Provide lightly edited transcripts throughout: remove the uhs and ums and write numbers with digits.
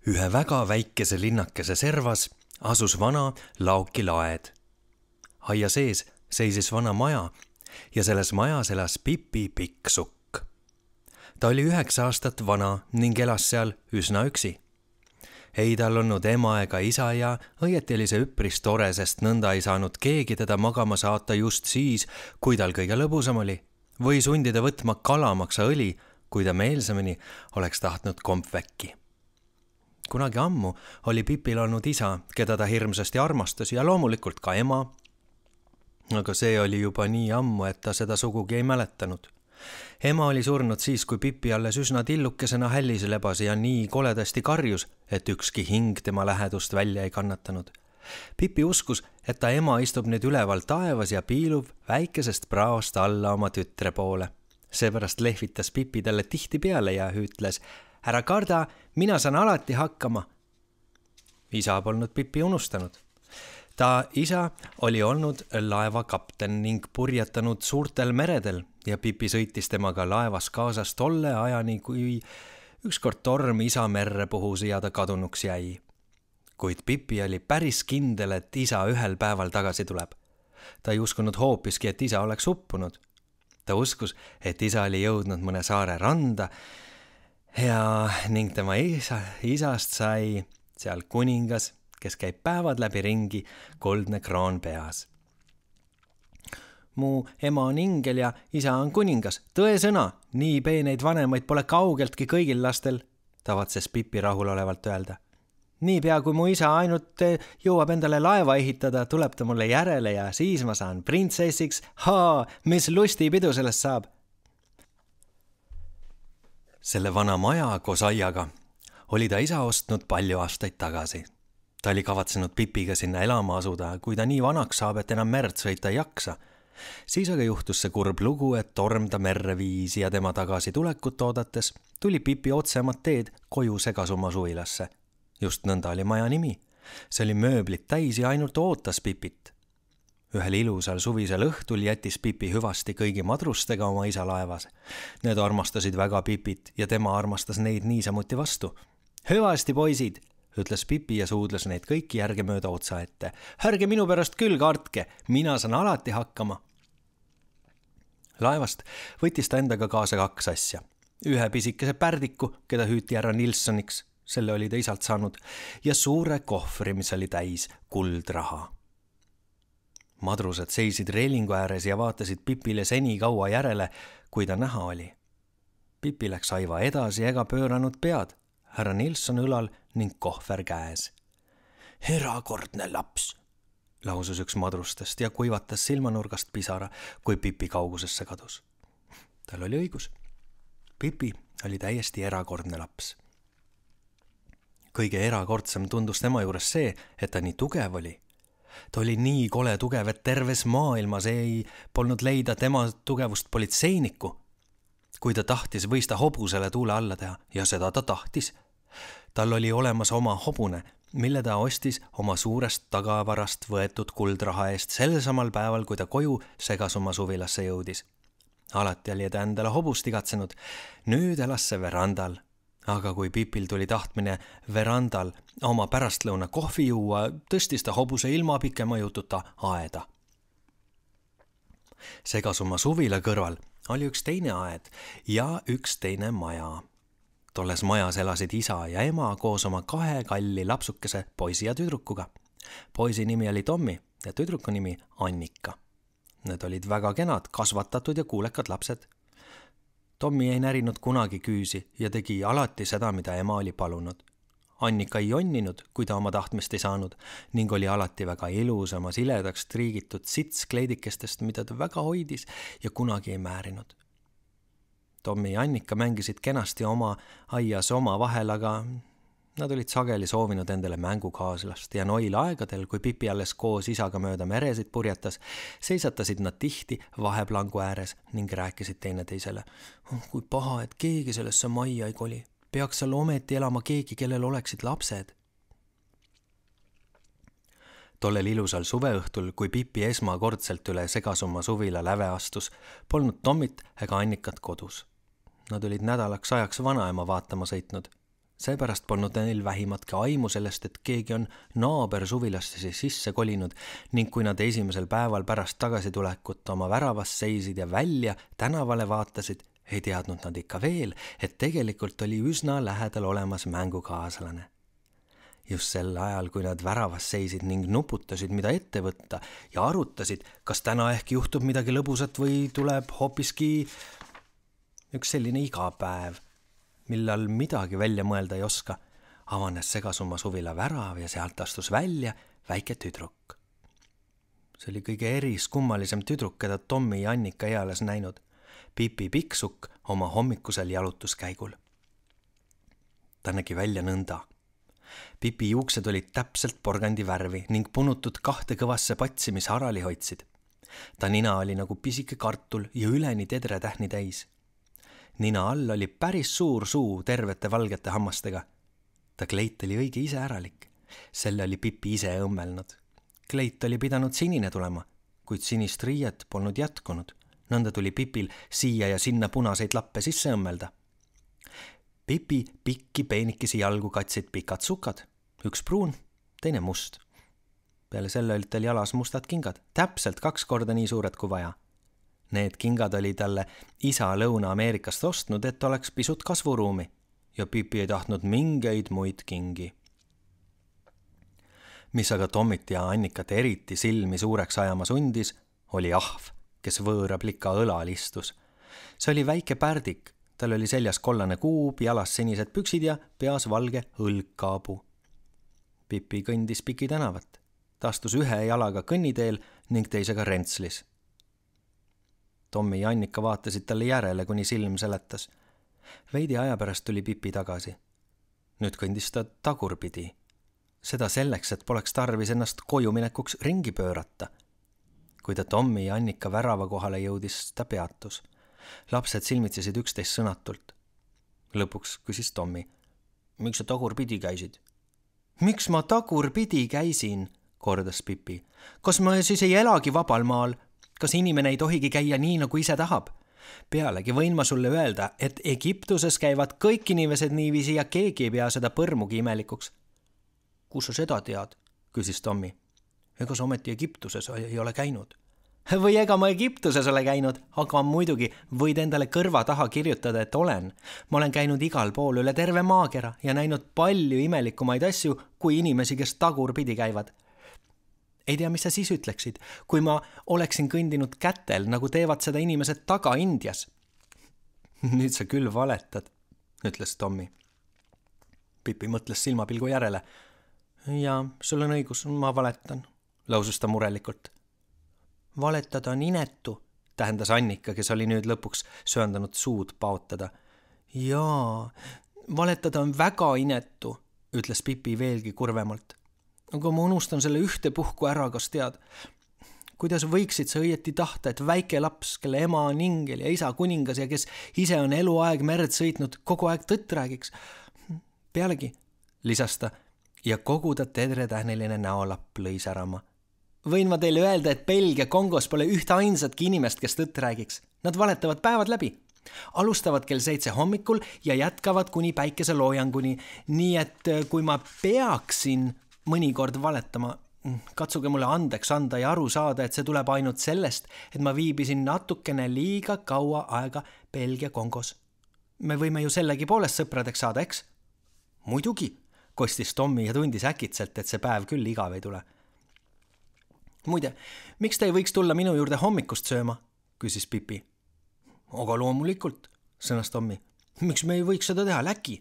Ühe väga väikese linnakese servas asus vana laokilaed. Aia sees seisis vana maja ja selles majas elas Pipi Pikksukk. Ta oli 9 aastat vana ning elas seal üsna üksi. Ei tal olnud ema ega isa ja õieti oli see üpris tore, sest nõnda ei saanud keegi teda magama saata just siis, kui tal kõige lõbusam oli, või sundida võtma kalamaksa õli, kui ta meelsamini oleks tahtnud kompväkki. Kunagi ammu oli Pipil olnud isa, keda ta hirmsasti armastas ja loomulikult ka ema, aga see oli juba nii ammu, et ta seda sugugi ei mäletanud. Ema oli surnud siis, kui Pipi alles üsna tillukesena hällis lebas ja nii koledasti karjus, et ükski hing tema lähedust välja ei kannatanud. Pipi uskus, et ta ema istub nüüd üleval taevas ja piilub väikesest praost alla oma tütre poole. Seepärast lehvitas Pipi talle tihti peale ja hüütles: "Ära karda, mina saan alati hakkama." Isa polnud Pipi unustanud. Ta isa oli olnud laevakapten ning purjetanud suurtel meredel ja Pipi sõitis temaga laevas kaasas tolle ajani, kui ükskord torm isa merre puhus ja ta kadunuks jäi. Kuid Pipi oli päris kindel, et isa ühel päeval tagasi tuleb. Ta ei uskunud hoopiski, et isa oleks uppunud. Ta uskus, et isa oli jõudnud mõne saare randa ja ning tema isast sai seal kuningas, kes käib päevad läbi ringi, kuldne kroon peas. "Mu ema on ingel ja isa on kuningas. Tõesõna, nii peeneid vanemaid pole kaugeltki kõigil lastel," tavatses Pipi rahulolevalt öelda. "Niipea kui mu isa ainult jõuab endale laeva ehitada, tuleb ta mulle järele ja siis ma saan printsessiks. Mis lustipidu sellest saab." Selle vana maja koos aiaga oli ta isa ostnud palju aastaid tagasi. Ta oli kavatsenud Pipiga sinna elama asuda, kui ta nii vanaks saab, et enam merd sõita ei jaksa. Siis aga juhtus see kurb lugu, et torm ta merre viisi ja tema tagasi tulekut oodates tuli Pipi otsemat teed koju Segasumma suvilasse. Just nõnda oli maja nimi. See oli mööblit täis ja ainult ootas Pipit. Ühel ilusal suvisel õhtul jättis Pipi hüvasti kõigi madrustega oma isa laevas. Need armastasid väga Pipit ja tema armastas neid niisamuti vastu. "Hüvasti, poisid," ütles Pipi ja suudles neid kõiki järgemööda otsa ette. "Ärge minu pärast küll kartke, mina saan alati hakkama." Laevast võttis ta endaga kaasa 2 asja. Ühe pisikese pärdiku, keda hüüti härra Nilssoniks, selle oli ta isalt saanud, ja suure kohvri, mis oli täis kuldraha. Madrused seisid reelingu ääres ja vaatasid Pipile seni kaua järele, kui ta näha oli. Pipi läks aiva edasi ega pööranud pead, härra Nilsson õlal ning kohver käes. "Erakordne laps," lausus üks madrustest ja kuivatas silmanurgast pisara, kui Pipi kaugusesse kadus. Tal oli õigus. Pipi oli täiesti erakordne laps. Kõige erakordsem tundus tema juures see, et ta nii tugev oli. Ta oli nii kole tugev, et terves maailmas ei polnud leida tema tugevust politseinikku. Kui ta tahtis, võis ta hobusele tuule alla teha ja seda ta tahtis. Tal oli olemas oma hobune, mille ta ostis oma suurest tagavarast võetud kuldraha eest sel samal päeval, kui ta koju Segasumma suvilasse jõudis. Alati oli ta endale hobust igatsenud. Nüüd elas see verandal. Aga kui Pipil tuli tahtmine verandal oma pärastlõuna kohvi juua, tõstis ta hobuse ilma pikema jututa aeda. Segasumma suvila kõrval oli üks teine aed ja üks teine maja. Tolles majas elasid isa ja ema koos oma 2 kalli lapsukese poisi ja tüdrukuga. Poisi nimi oli Tommi ja tüdruku nimi Annika. Need olid väga kenad, kasvatatud ja kuulekad lapsed. Tommi ei närinud kunagi küüsi ja tegi alati seda, mida ema oli palunud. Annika ei jonninud, kui ta oma tahtmist ei saanud, ning oli alati väga ilus oma siledaks triigitud sitskleidikestest, mida ta väga hoidis ja kunagi ei määrinud. Tommi ja Annika mängisid kenasti oma aias oma vahel, aga nad olid sageli soovinud endale mängukaaslast ja noil aegadel, kui Pipi alles koos isaga mööda meresid purjetas, seisatasid nad tihti vaheplangu ääres ning rääkisid teineteisele. "Kui paha, et keegi sellesse majja ei koli. Peaks seal ometi elama keegi, kellel oleksid lapsed." Tollel ilusal suveõhtul, kui Pipi esmakordselt üle Segasumma suvila läve astus, polnud Tommit ega Annikat kodus. Nad olid nädalaks ajaks vanaema vaatama sõitnud. Seepärast polnud neil vähimatki aimu sellest, et keegi on naaber suvilasse sisse kolinud ning kui nad esimesel päeval pärast tagasitulekut oma väravas seisid ja välja tänavale vaatasid, ei teadnud nad ikka veel, et tegelikult oli üsna lähedal olemas mängukaaslane. Just sel ajal, kui nad väravas seisid ning nuputasid, mida ette võtta ja arutasid, kas täna ehk juhtub midagi lõbusat või tuleb hoopiski üks selline igapäev, millal midagi välja mõelda ei oska, avanes Segasumma suvila värav ja sealt astus välja väike tüdruk. See oli kõige eriskummalisem tüdruk, keda Tommi ja Annika eales näinud. Pipi Pikksukk oma hommikusel jalutuskäigul. Ta nägi välja nõnda. Pipi juuksed olid täpselt porgandi värvi ning punutud 2 kõvasse patsi, mis harali hoidsid. Ta nina oli nagu pisike kartul ja üleni tedretähni täis. Nina all oli päris suur suu tervete valgete hammastega. Ta kleit oli õige iseäralik. Selle oli Pipi ise õmmelnud. Kleit oli pidanud sinine tulema, kuid sinist riiet polnud jätkunud. Nõnda tuli Pipil siia ja sinna punaseid lappe sisse õmmelda. Pipi pikki peenikesi jalgu katsid pikad sukad, üks pruun, teine must. Peale selle olid tal jalas mustad kingad, täpselt 2 korda nii suured kui vaja. Need kingad oli talle isa Lõuna-Ameerikast ostnud, et oleks pisut kasvuruumi ja Pipi ei tahtnud mingeid muid kingi. Mis aga Tommit ja Annikat eriti silmi suureks ajama sundis, oli ahv, kes võõra plika õlal istus. See oli väike pärdik, tal oli seljas kollane kuub, jalas sinised püksid ja peas valge õlgkaabu. Pipi kõndis Piki tänavat. Ta astus ühe jalaga kõnniteel ning teisega rentslis. Tommi ja Annika vaatasid talle järele, kuni silm seletas. Veidi aja pärast tuli Pipi tagasi. Nüüd kõndis ta tagurpidi. Seda selleks, et poleks tarvis ennast kojuminekuks ringi pöörata. Kui ta Tommi ja Annika värava kohale jõudis, ta peatus. Lapsed silmitsesid üksteist sõnatult. Lõpuks küsis Tommi. Miks sa tagurpidi käisid? Miks ma tagurpidi käisin? Kordas Pipi. Kas ma siis ei elagi vabal maal? Kas inimene ei tohigi käia nii, nagu ise tahab? Pealegi võin ma sulle öelda, et Egiptuses käivad kõik inimesed niiviisi ja keegi ei pea seda põrmugi imelikuks. Kus sa seda tead? Küsis Tommi. Ega sa ometi Egiptuses ei ole käinud? Või ega ma Egiptuses ole käinud, aga muidugi võid endale kõrva taha kirjutada, et olen. Ma olen käinud igal pool üle terve maakera ja näinud palju imelikumaid asju kui inimesi, kes tagurpidi käivad. Ei tea, mis sa siis ütleksid, kui ma oleksin kõndinud kätel, nagu teevad seda inimesed taga Indias. Nüüd sa küll valetad, ütles Tommi. Pipi mõtles silmapilgu järele. Ja, sul on õigus, ma valetan, lausus ta murelikult. Valetada on inetu, tähendas Annika, kes oli nüüd lõpuks söandanud suud paotada. Jaa, valetada on väga inetu, ütles Pipi veelgi kurvemalt. Aga ma unustan selle ühte puhku ära, kas tead. Kuidas võiksid sa õieti tahta, et väike laps, kelle ema on ingel ja isa kuningas ja kes ise on eluaeg merd sõitnud, kogu aeg tõtt räägiks? Pealegi, lisas ta, ja kogu ta tedretähniline näolapp lõi särama. Võin ma teile öelda, et Belgia Kongos pole ühte ainsatki inimest, kes tõtt räägiks. Nad valetavad päevad läbi. Alustavad kell 7 hommikul ja jätkavad kuni päikeseloojanguni. Nii et kui ma peaksin mõnikord valetama, katsuge mulle andeks anda ja aru saada, et see tuleb ainult sellest, et ma viibisin natukene liiga kaua aega Belgia Kongos. Me võime ju sellegi poolest sõpradeks saada, eks? Muidugi, kostis Tommi ja tundis äkitselt, et see päev küll igav ei tule. Muide, miks te ei võiks tulla minu juurde hommikust sööma? Küsis Pipi. Aga loomulikult, sõnas Tommi. Miks me ei võiks seda teha, läki?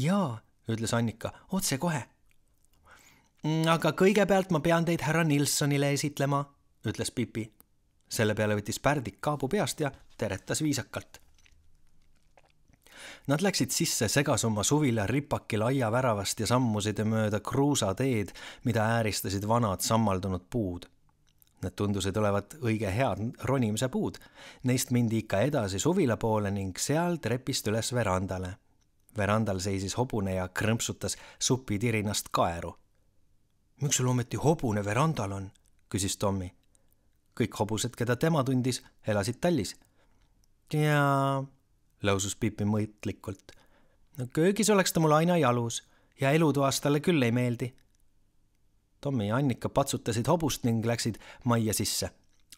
Jaa, ütles Annika, otse kohe. Aga kõigepealt ma pean teid härra Nilssonile esitlema, ütles Pipi. Selle peale võttis pärdik kaabu peast ja teretas viisakalt. Nad läksid sisse Segasumma suvila ripakil aia väravast ja sammusid mööda kruusateed, mida ääristasid vanad sammaldunud puud. Need tundusid olevat õige head ronimise puud. Neist mindi ikka edasi suvila poole ning seal trepist üles verandale. Verandal seisis hobune ja krõmpsutas supitirinast kaeru. Miks sul ometi hobune verandal on? Küsis Tommi. Kõik hobused, keda tema tundis, elasid tallis. Ja... lausus Pipi mõitlikult. No köögis oleks ta mul aina jalus ja elutoas talle küll ei meeldi. Tommi ja Annika patsutasid hobust ning läksid majja sisse.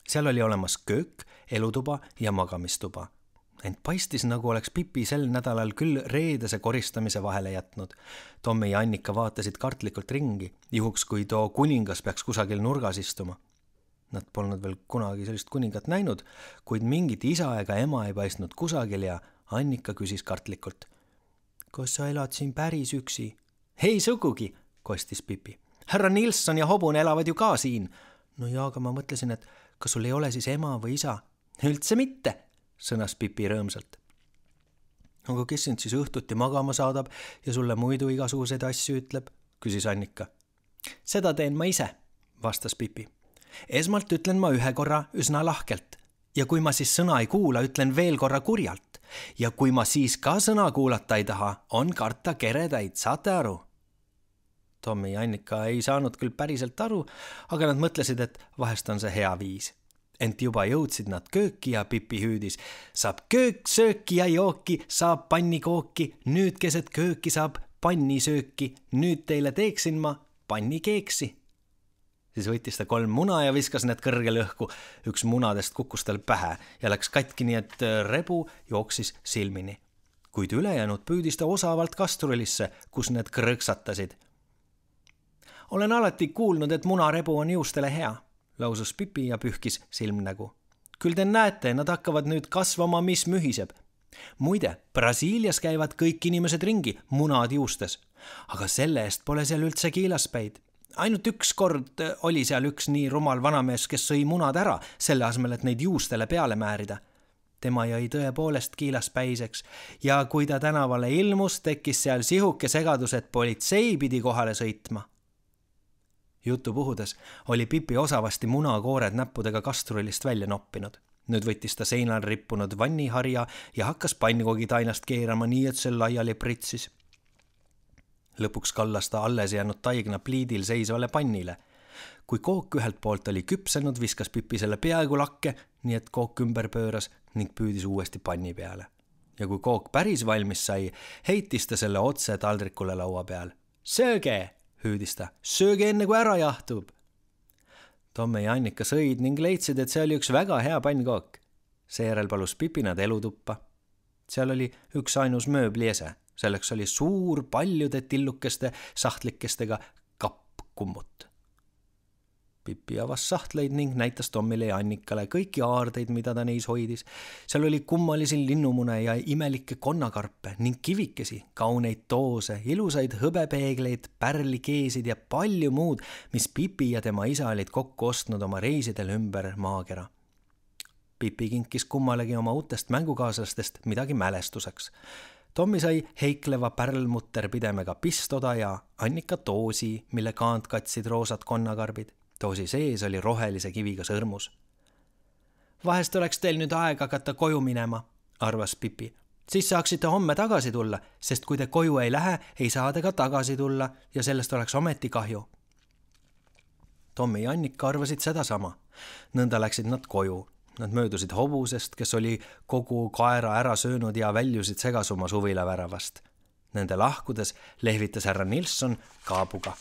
Seal oli olemas köök, elutuba ja magamistuba. Ent paistis, nagu oleks Pipi sel nädalal küll reedese koristamise vahele jätnud. Tommi ja Annika vaatasid kartlikult ringi, juhuks kui too kuningas peaks kusagil nurgas istuma. Nad polnud veel kunagi sellist kuningat näinud, kuid mingit isa ega ema ei paistnud kusagil ja Annika küsis kartlikult. Kas sa elad siin päris üksi? Ei sugugi, kostis Pipi. Härra Nilsson ja hobune elavad ju ka siin. No jaa, aga ma mõtlesin, et kas sul ei ole siis ema või isa? Üldse mitte, sõnas Pipi rõõmsalt. Aga kes sind siis õhtuti magama saadab ja sulle muidu igasuguseid asju ütleb, küsis Annika. Seda teen ma ise, vastas Pipi. Esmalt ütlen ma ühe korra üsna lahkelt ja kui ma siis sõna ei kuula, ütlen veel korra kurjalt ja kui ma siis ka sõna kuulata ei taha, on karta keredaid, saate aru? Tommi ja Annika ei saanud küll päriselt aru, aga nad mõtlesid, et vahest on see hea viis. Ent juba jõudsid nad kööki ja Pipi hüüdis. Saab köök, sööki ja jooki, saab pannikooki, nüüd keset kööki saab pannisööki, nüüd teile teeksin ma pannikeeksi. Siis võttis ta 3 muna ja viskas need kõrgele õhku. Üks munadest kukkus tal pähe ja läks katki nii, et rebu jooksis silmini. Kuid ülejäänud püüdis ta osavalt kastrulisse, kus need krõksatasid. Olen alati kuulnud, et munarebu on juustele hea, lausus Pipi ja pühkis silmnägu. Küll te näete, nad hakkavad nüüd kasvama, mis mühiseb. Muide, Brasiilias käivad kõik inimesed ringi, munad juustes. Aga selle eest pole seal üldse kiilaspäid. Ainult üks kord oli seal üks nii rumal vanamees, kes sõi munad ära, selle asemel, et neid juustele peale määrida. Tema jäi tõepoolest kiilaspäiseks ja kui ta tänavale ilmus, tekkis seal sihuke segadus, et politsei pidi kohale sõitma. Jutu puhudes oli Pipi osavasti munakoored näppudega kastrulist välja noppinud. Nüüd võttis ta seinal rippunud vanniharja ja hakkas pannkogitainast keerama nii, et see laiali pritsis. Lõpuks kallas ta alles jäänud taigna pliidil seisvale pannile. Kui kook ühelt poolt oli küpsenud, viskas Pipi selle peaaegu lakke, nii et kook ümber pööras ning püüdis uuesti panni peale. Ja kui kook päris valmis sai, heitis ta selle otse taldrikule laua peal. Sööge! Hüüdis ta. Sööge enne kui ära jahtub. Tomme ja Annika sõid ning leidsid, et see oli üks väga hea pannkook. Seejärel palus Pipi nad elutuppa. Seal oli üks ainus mööbliese. Selleks oli suur paljude tillukeste sahtlikestega kappkummut. Pipi avas sahtleid ning näitas Tommile ja Annikale kõiki aardeid, mida ta neis hoidis. Seal oli kummalisi linnumune ja imelikke konnakarpe ning kivikesi, kauneid toose, ilusaid hõbepeegleid, pärlikeesid ja palju muud, mis Pipi ja tema isa olid kokku ostnud oma reisidel ümber maakera. Pipi kinkis kummalegi oma uutest mängukaaslastest midagi mälestuseks. Tommi sai heikleva pärlmutterpidemega pistoda ja Annika toosi, mille kaant katsid roosad konnakarbid. Toosi sees oli rohelise kiviga sõrmus. Vahest oleks teil nüüd aeg hakata koju minema, arvas Pipi. Siis saaksite homme tagasi tulla, sest kui te koju ei lähe, ei saa te ka tagasi tulla ja sellest oleks ometi kahju. Tommi ja Annika arvasid seda sama. Nõnda läksid nad koju. Nad möödusid hobusest, kes oli kogu kaera ära söönud ja väljusid segasuma suvila väravast. Nende lahkudes lehvitas härra Nilsson kaabuga.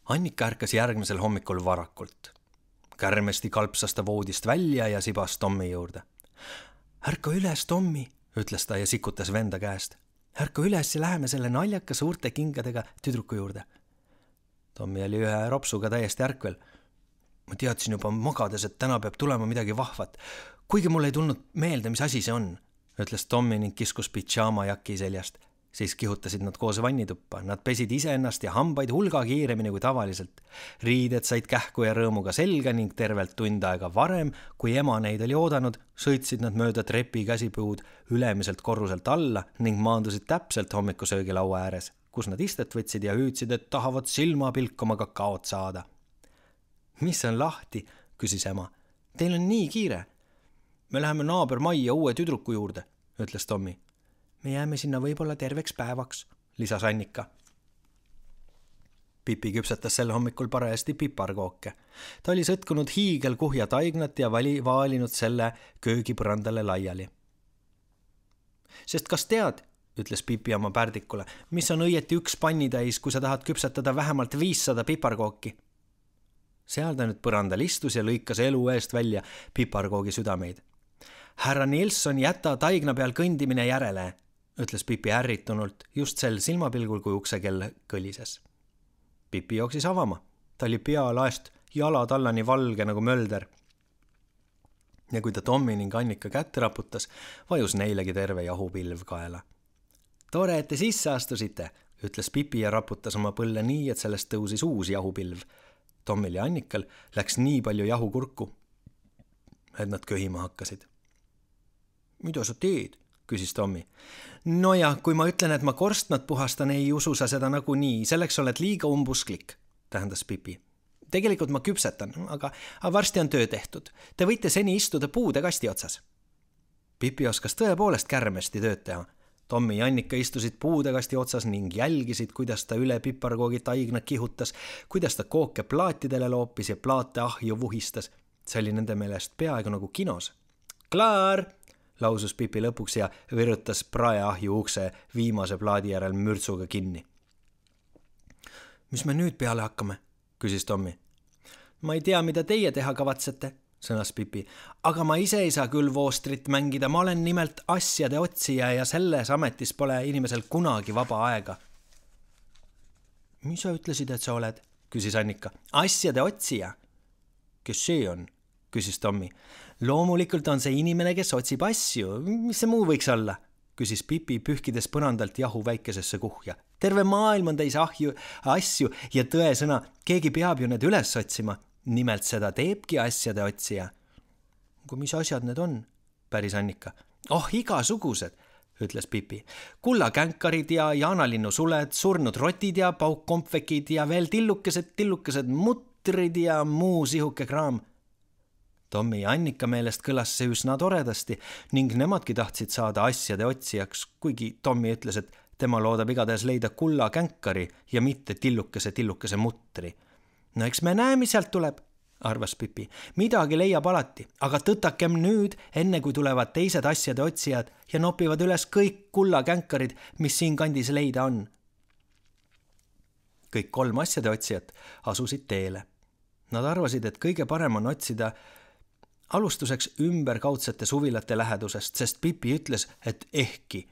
Annika ärkas järgmisel hommikul varakult. Kärmesti kalpsas ta voodist välja ja sibas Tommi juurde. Ärka üles, Tommi, ütles ta ja sikutas venda käest. Ärka üles ja läheme selle naljaka suurte kingadega tüdruku juurde. Tommi oli ühe ropsuga täiesti ärkvel. Ma teadsin juba magades, et täna peab tulema midagi vahvat. Kuigi mul ei tulnud meelde, mis asi see on, ütles Tommi ning kiskus pidžaama jaki seljast. Siis kihutasid nad koos vannituppa. Nad pesid iseennast ja hambaid hulga kiiremini kui tavaliselt. Riided said kähku ja rõõmuga selga ning tervelt tund aega varem, kui ema neid oli oodanud, sõitsid nad mööda trepi käsipuud ülemiselt korruselt alla ning maandusid täpselt hommikusöögilaua ääres, kus nad istet võtsid ja hüüdsid, et tahavad silmapilkuma kakaot saada. Mis on lahti, küsis ema. Teil on nii kiire. Me läheme naaber majja uue tüdruku juurde, ütles Tommi. Me jääme sinna võib-olla terveks päevaks, lisas Annika. Pipi küpsetas sel hommikul parajasti piparkooke. Ta oli sõtkunud hiigelkuhja taignat ja vaalinud selle köögipõrandale laiali. Sest kas tead, ütles Pipi oma pärdikule, mis on õieti 1 pannitäis, kui sa tahad küpsetada vähemalt 500 piparkooki? Seal ta nüüd põrandal istus ja lõikas elu eest välja piparkoogi südameid. Härra Nilsson, jäta taigna peal kõndimine järele, ütles Pipi ärritunult just sel silmapilgul, kui uksekell kõlises. Pipi jooksis avama. Ta oli pealaest jalad allani valge nagu mölder. Ja kui ta Tommi ning Annika kätte raputas, vajus neilegi terve jahupilv kaela. Tore, et te sisse astusite, ütles Pipi ja raputas oma põlle nii, et sellest tõusis uus jahupilv. Tommil ja Annikal läks nii palju jahukurku, et nad köhima hakkasid. Mida sa teed? Küsis Tommi. No ja, kui ma ütlen, et ma korstnat puhastan, ei usu sa seda nagunii, selleks oled liiga umbusklik, tähendas Pipi. Tegelikult ma küpsetan, aga varsti on töö tehtud. Te võite seni istuda puude kasti otsas. Pipi oskas tõepoolest kärmesti tööd teha. Tommi ja Annika istusid puude kasti otsas ning jälgisid, kuidas ta üle piparkoogi taigna kihutas, kuidas ta kooke plaatidele loopis ja plaate ahju vuhistas. See oli nende meelest peaaegu nagu kinos. Klaar! Lausus Pipi lõpuks ja virutas praeahju ukse viimase plaadi järel mürtsuga kinni. Mis me nüüd peale hakkame? Küsis Tommi. Ma ei tea, mida teie teha kavatsete, sõnas Pipi, aga ma ise ei saa küll voostrit mängida, ma olen nimelt asjade otsija ja selles ametis pole inimesel kunagi vaba aega. Mis sa ütlesid, et sa oled? Küsis Annika. Asjade otsija. Kes see on? Küsis Tommi. Loomulikult on see inimene, kes otsib asju. Mis see muu võiks olla? Küsis Pipi pühkides põrandalt jahu väikesesse kuhja. Terve maailm on täis asju ja tõesõna, keegi peab ju need üles otsima. Nimelt seda teebki asjade otsija. Kui mis asjad need on? Päris Annika. Igasugused, ütles Pipi. Kullakänkarid ja jaanalinnu suled, surnud rotid ja paukkompvekid ja veel tillukesed mutrid ja muu sihuke kraam. Tommi ja Annika meelest kõlas see üsna toredasti ning nemadki tahtsid saada asjade otsijaks, kuigi Tommi ütles, et tema loodab igatahes leida kullakänkari ja mitte tillukese mutri. No eks me näe, mis sealt tuleb, arvas Pipi. Midagi leiab alati, aga tõtakem nüüd, enne kui tulevad teised asjade otsijad ja nopivad üles kõik kullakänkarid, mis siin kandis leida on. Kõik 3 asjade otsijat asusid teele. Nad arvasid, et kõige parem on otsida alustuseks ümberkaudsete suvilate lähedusest, sest Pipi ütles, et ehkki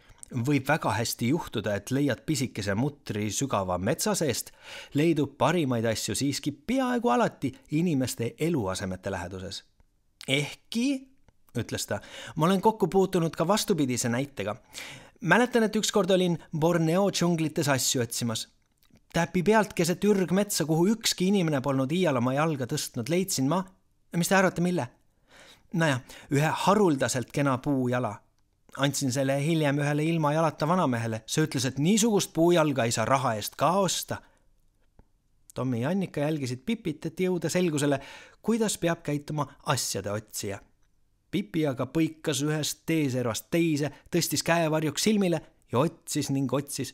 võib väga hästi juhtuda, et leiad pisikese mutri sügava metsa seest, leidub parimaid asju siiski peaaegu alati inimeste eluasemete läheduses. Ehkki, ütles ta, ma olen kokku puutunud ka vastupidise näitega. Mäletan, et ükskord olin Borneo džunglites asju otsimas. Täpi pealt keset ürgmetsa, kuhu ükski inimene polnud iial oma jalga tõstnud, leidsin ma, mis te arvate, mille? Naja, ühe haruldaselt kena puujala. Andsin selle hiljem ühele ilma jalata vanamehele. See ütles, et niisugust puujalga ei saa raha eest ka osta. Tommi ja Annika jälgisid Pipit, et jõuda selgusele, kuidas peab käituma asjade otsija. Pipi aga põikas ühest teeservast teise, tõstis käevarjuks silmile ja otsis ning otsis.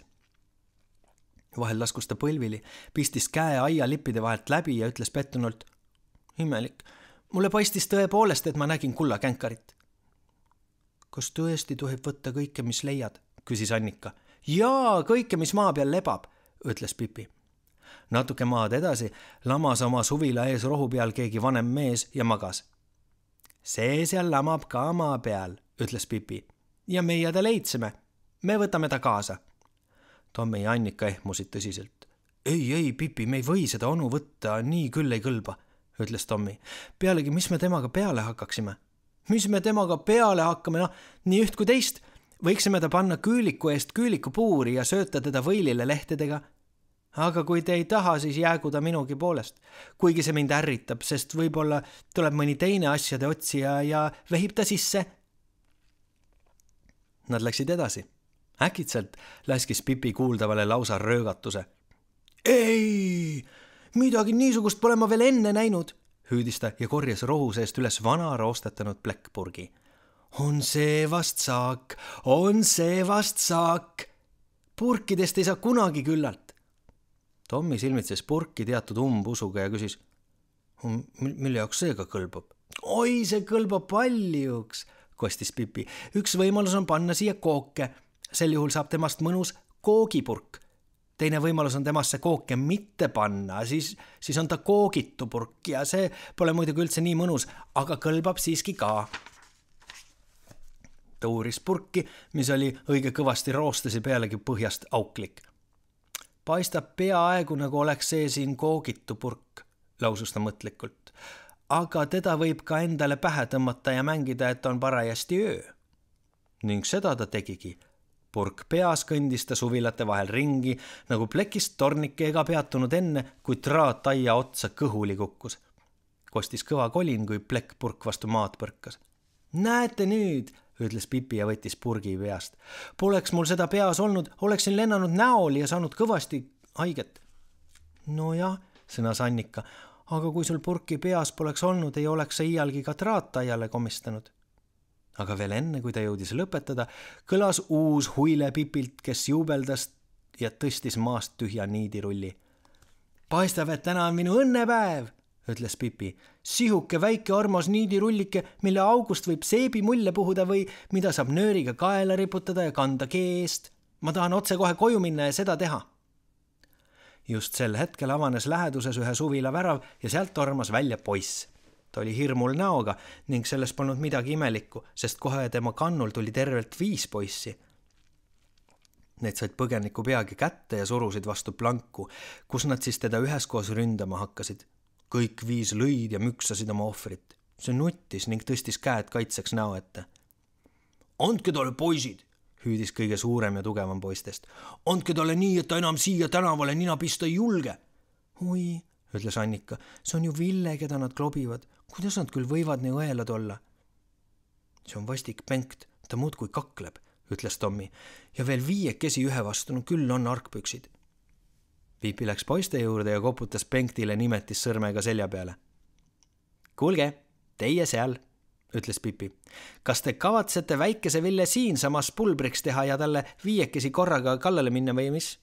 Vahel laskus ta põlvili, pistis käe aia lippide vahelt läbi ja ütles pettunult. Imelik. Mulle paistis tõepoolest, et ma nägin kullakänkarit. Kas tõesti tohib võtta kõike, mis leiad? Küsis Annika. Jaa, kõike, mis maa peal lebab, ütles Pipi. Natuke maad edasi lamas oma suvila ees rohu peal keegi vanem mees ja magas. See seal lamab ka maa peal, ütles Pipi. Ja meie ta leidsime. Me võtame ta kaasa. Tommi ja Annika ehmusid tõsiselt. Ei, Pipi, me ei või seda onu võtta, nii küll ei kõlba, ütles Tommi. Pealegi, mis me temaga peale hakkaksime? Mis me temaga peale hakkame? Nii üht kui teist. Võiksime ta panna küüliku eest küülikupuuri ja sööta teda võilile lehtedega. Aga kui te ei taha, siis jäägu ta minugi poolest. Kuigi see mind ärritab, sest võib-olla tuleb mõni teine asjade otsija ja vehib ta sisse. Nad läksid edasi. Äkitselt läskis Pipi kuuldavale lausa röögatuse. Ei! Midagi niisugust pole ma veel enne näinud, hüüdis ta ja korjas rohu seest üles vana roostetanud plekkpurgi. On see vast saak, Purkidest ei saa kunagi küllalt. Tommi silmitses purki teatud umbusuga ja küsis, mille jaoks seega kõlbab? Oi, see kõlbab paljuks, kostis Pipi. Üks võimalus on panna siia kooke. Sel juhul saab temast mõnus koogipurk. Teine võimalus on temasse kooke mitte panna, siis on ta koogitu purk ja see pole muidugi üldse nii mõnus, aga kõlbab siiski ka. Ta uuris purki, mis oli õige kõvasti roostasi pealegi põhjast auklik. Paistab peaaegu nagu oleks see siin koogitu purk, lausus ta mõtlikult. Aga teda võib ka endale pähe tõmmata ja mängida, et on parajasti öö. Ning seda ta tegigi. Purk peas kõndis ta suvilate vahel ringi, nagu plekist tornike ega peatunud enne, kui traat aia otsa kõhuli kukkus. Kostis kõva kolin, kui plekk purk vastu maad põrkas. Näete nüüd, ütles Pipi ja võttis purgi peast. Poleks mul seda peas olnud, oleksin lennanud näoli ja saanud kõvasti haiget. No jah, sõnas Annika, aga kui sul purki peas poleks olnud, ei oleks sa iialgi ka traataiale komistanud. Aga veel enne, kui ta jõudis lõpetada, kõlas uus huile Pipilt, kes juubeldas ja tõstis maast tühja niidirulli. Paistab, et täna on minu õnnepäev, ütles Pipi. Sihuke väike armas niidirullike, mille august võib seebimulle puhuda või mida saab nööriga kaela riputada ja kanda keest. Ma tahan otse kohe koju minna ja seda teha. Just sel hetkel avanes läheduses ühe suvila värav ja sealt tormas välja poiss. Ta oli hirmul näoga ning selles polnud midagi imelikku, sest kohe tema kannul tuli tervelt 5 poissi. Need said põgeniku peagi kätte ja surusid vastu planku, kus nad siis teda üheskoos ründama hakkasid. Kõik 5 lõid ja müksasid oma ohvrit. See nuttis ning tõstis käed kaitseks näo ette. Andke talle poisid, hüüdis kõige suurem ja tugevam poistest. Andke talle nii, et ta enam siia tänavale nina pista ei julge. Oi, ütles Annika, see on ju Ville, keda nad klobivad. Kuidas nad küll võivad nii õelad olla? See on vastik Bengt, ta muudkui kakleb, ütles Tommi. Ja veel 5 ühe vastu, no küll on arkpüksid. Pipi läks poiste juurde ja koputas Bengtile nimetis sõrmega selja peale. Kuulge, teie seal, ütles Pipi. Kas te kavatsete väikese Ville siin samas pulbriks teha ja talle 5 korraga kallale minna või mis?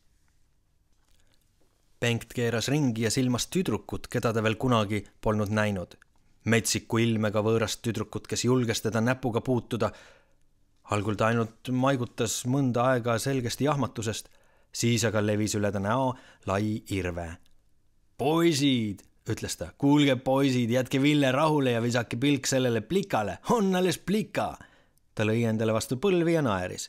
Bengt keeras ringi ja silmas tüdrukut, keda ta veel kunagi polnud näinud. Metsiku ilmega võõrast tüdrukut, kes julges teda näpuga puutuda. Algul ta ainult maigutas mõnda aega selgesti jahmatusest, siis aga levis üle ta näo lai irve. Poisid, ütles ta, kuulge poisid, jätke Ville rahule ja visake pilk sellele plikale, on alles plika. Ta lõi endale vastu põlvi ja naeris.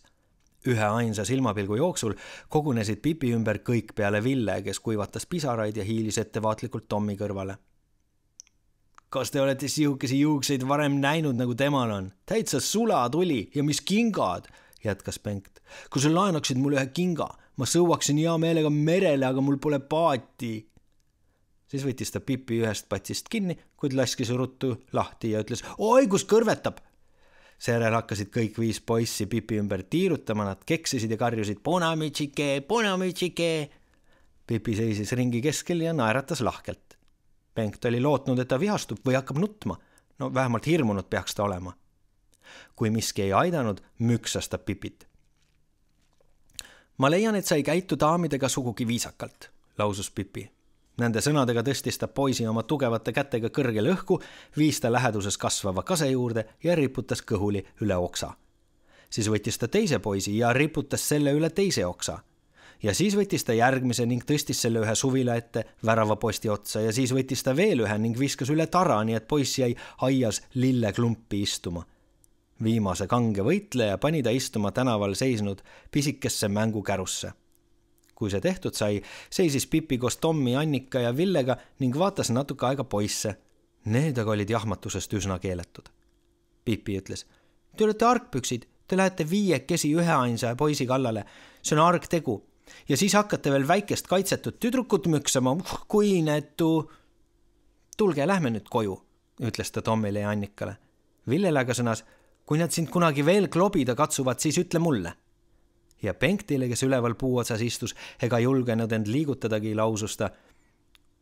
Ühe ainsa silmapilgu jooksul kogunesid Pipi ümber kõik peale Ville, kes kuivatas pisaraid ja hiilis ettevaatlikult Tommi kõrvale. Kas te olete sihukesi juukseid varem näinud, nagu temal on? Täitsa sula tuli ja mis kingad, jätkas Bengt. Kui sa laenaksid mulle ühe kinga, ma sõuaksin hea meelega merele, aga mul pole paati. Siis võttis ta Pipi ühest patsist kinni, kuid laskis ruttu lahti ja ütles, oi, kus kõrvetab! Seejärel hakkasid kõik 5 poissi Pipi ümber tiirutama, nad keksisid ja karjusid Ponamütsike, Ponamütsike. Pipi seisis ringi keskel ja naeratas lahkelt. Bengt oli lootnud, et ta vihastub või hakkab nutma. No vähemalt hirmunud peaks ta olema. Kui miski ei aidanud, müksas ta Pipit. Ma leian, et sa ei käitu daamidega sugugi viisakalt, lausus Pipi. Nende sõnadega tõstis ta poisi oma tugevate kätega kõrgele õhku, viis ta läheduses kasvava kase juurde ja riputas kõhuli üle oksa. Siis võttis ta teise poisi ja riputas selle üle teise oksa. Ja siis võttis ta järgmise ning tõstis selle ühe suvila ette värava posti otsa ja siis võttis ta veel ühe ning viskas üle tara, nii et poiss jäi aias lilleklumpi istuma. Viimase kange võitleja pani ta istuma tänaval seisnud pisikesse mängukärusse. Kui see tehtud sai, seisis Pipi koos Tommi, Annika ja Villega ning vaatas natuke aega poisse. Need aga olid jahmatusest üsna keeletud. Pipi ütles, te olete arkpüksid, te lähete 5 üheainsa poisi kallale, see on argtegu. Ja siis hakkate veel väikest kaitsetud tüdrukut müksama, kui netu. Tulge, lähme nüüd koju, ütles ta Tommile ja Annikale. Villele aga sõnas, kui nad sind kunagi veel klobida katsuvad, siis ütle mulle. Ja Bengtile, kes üleval puu otsas istus, ega julgenud end liigutadagi, lausus ta.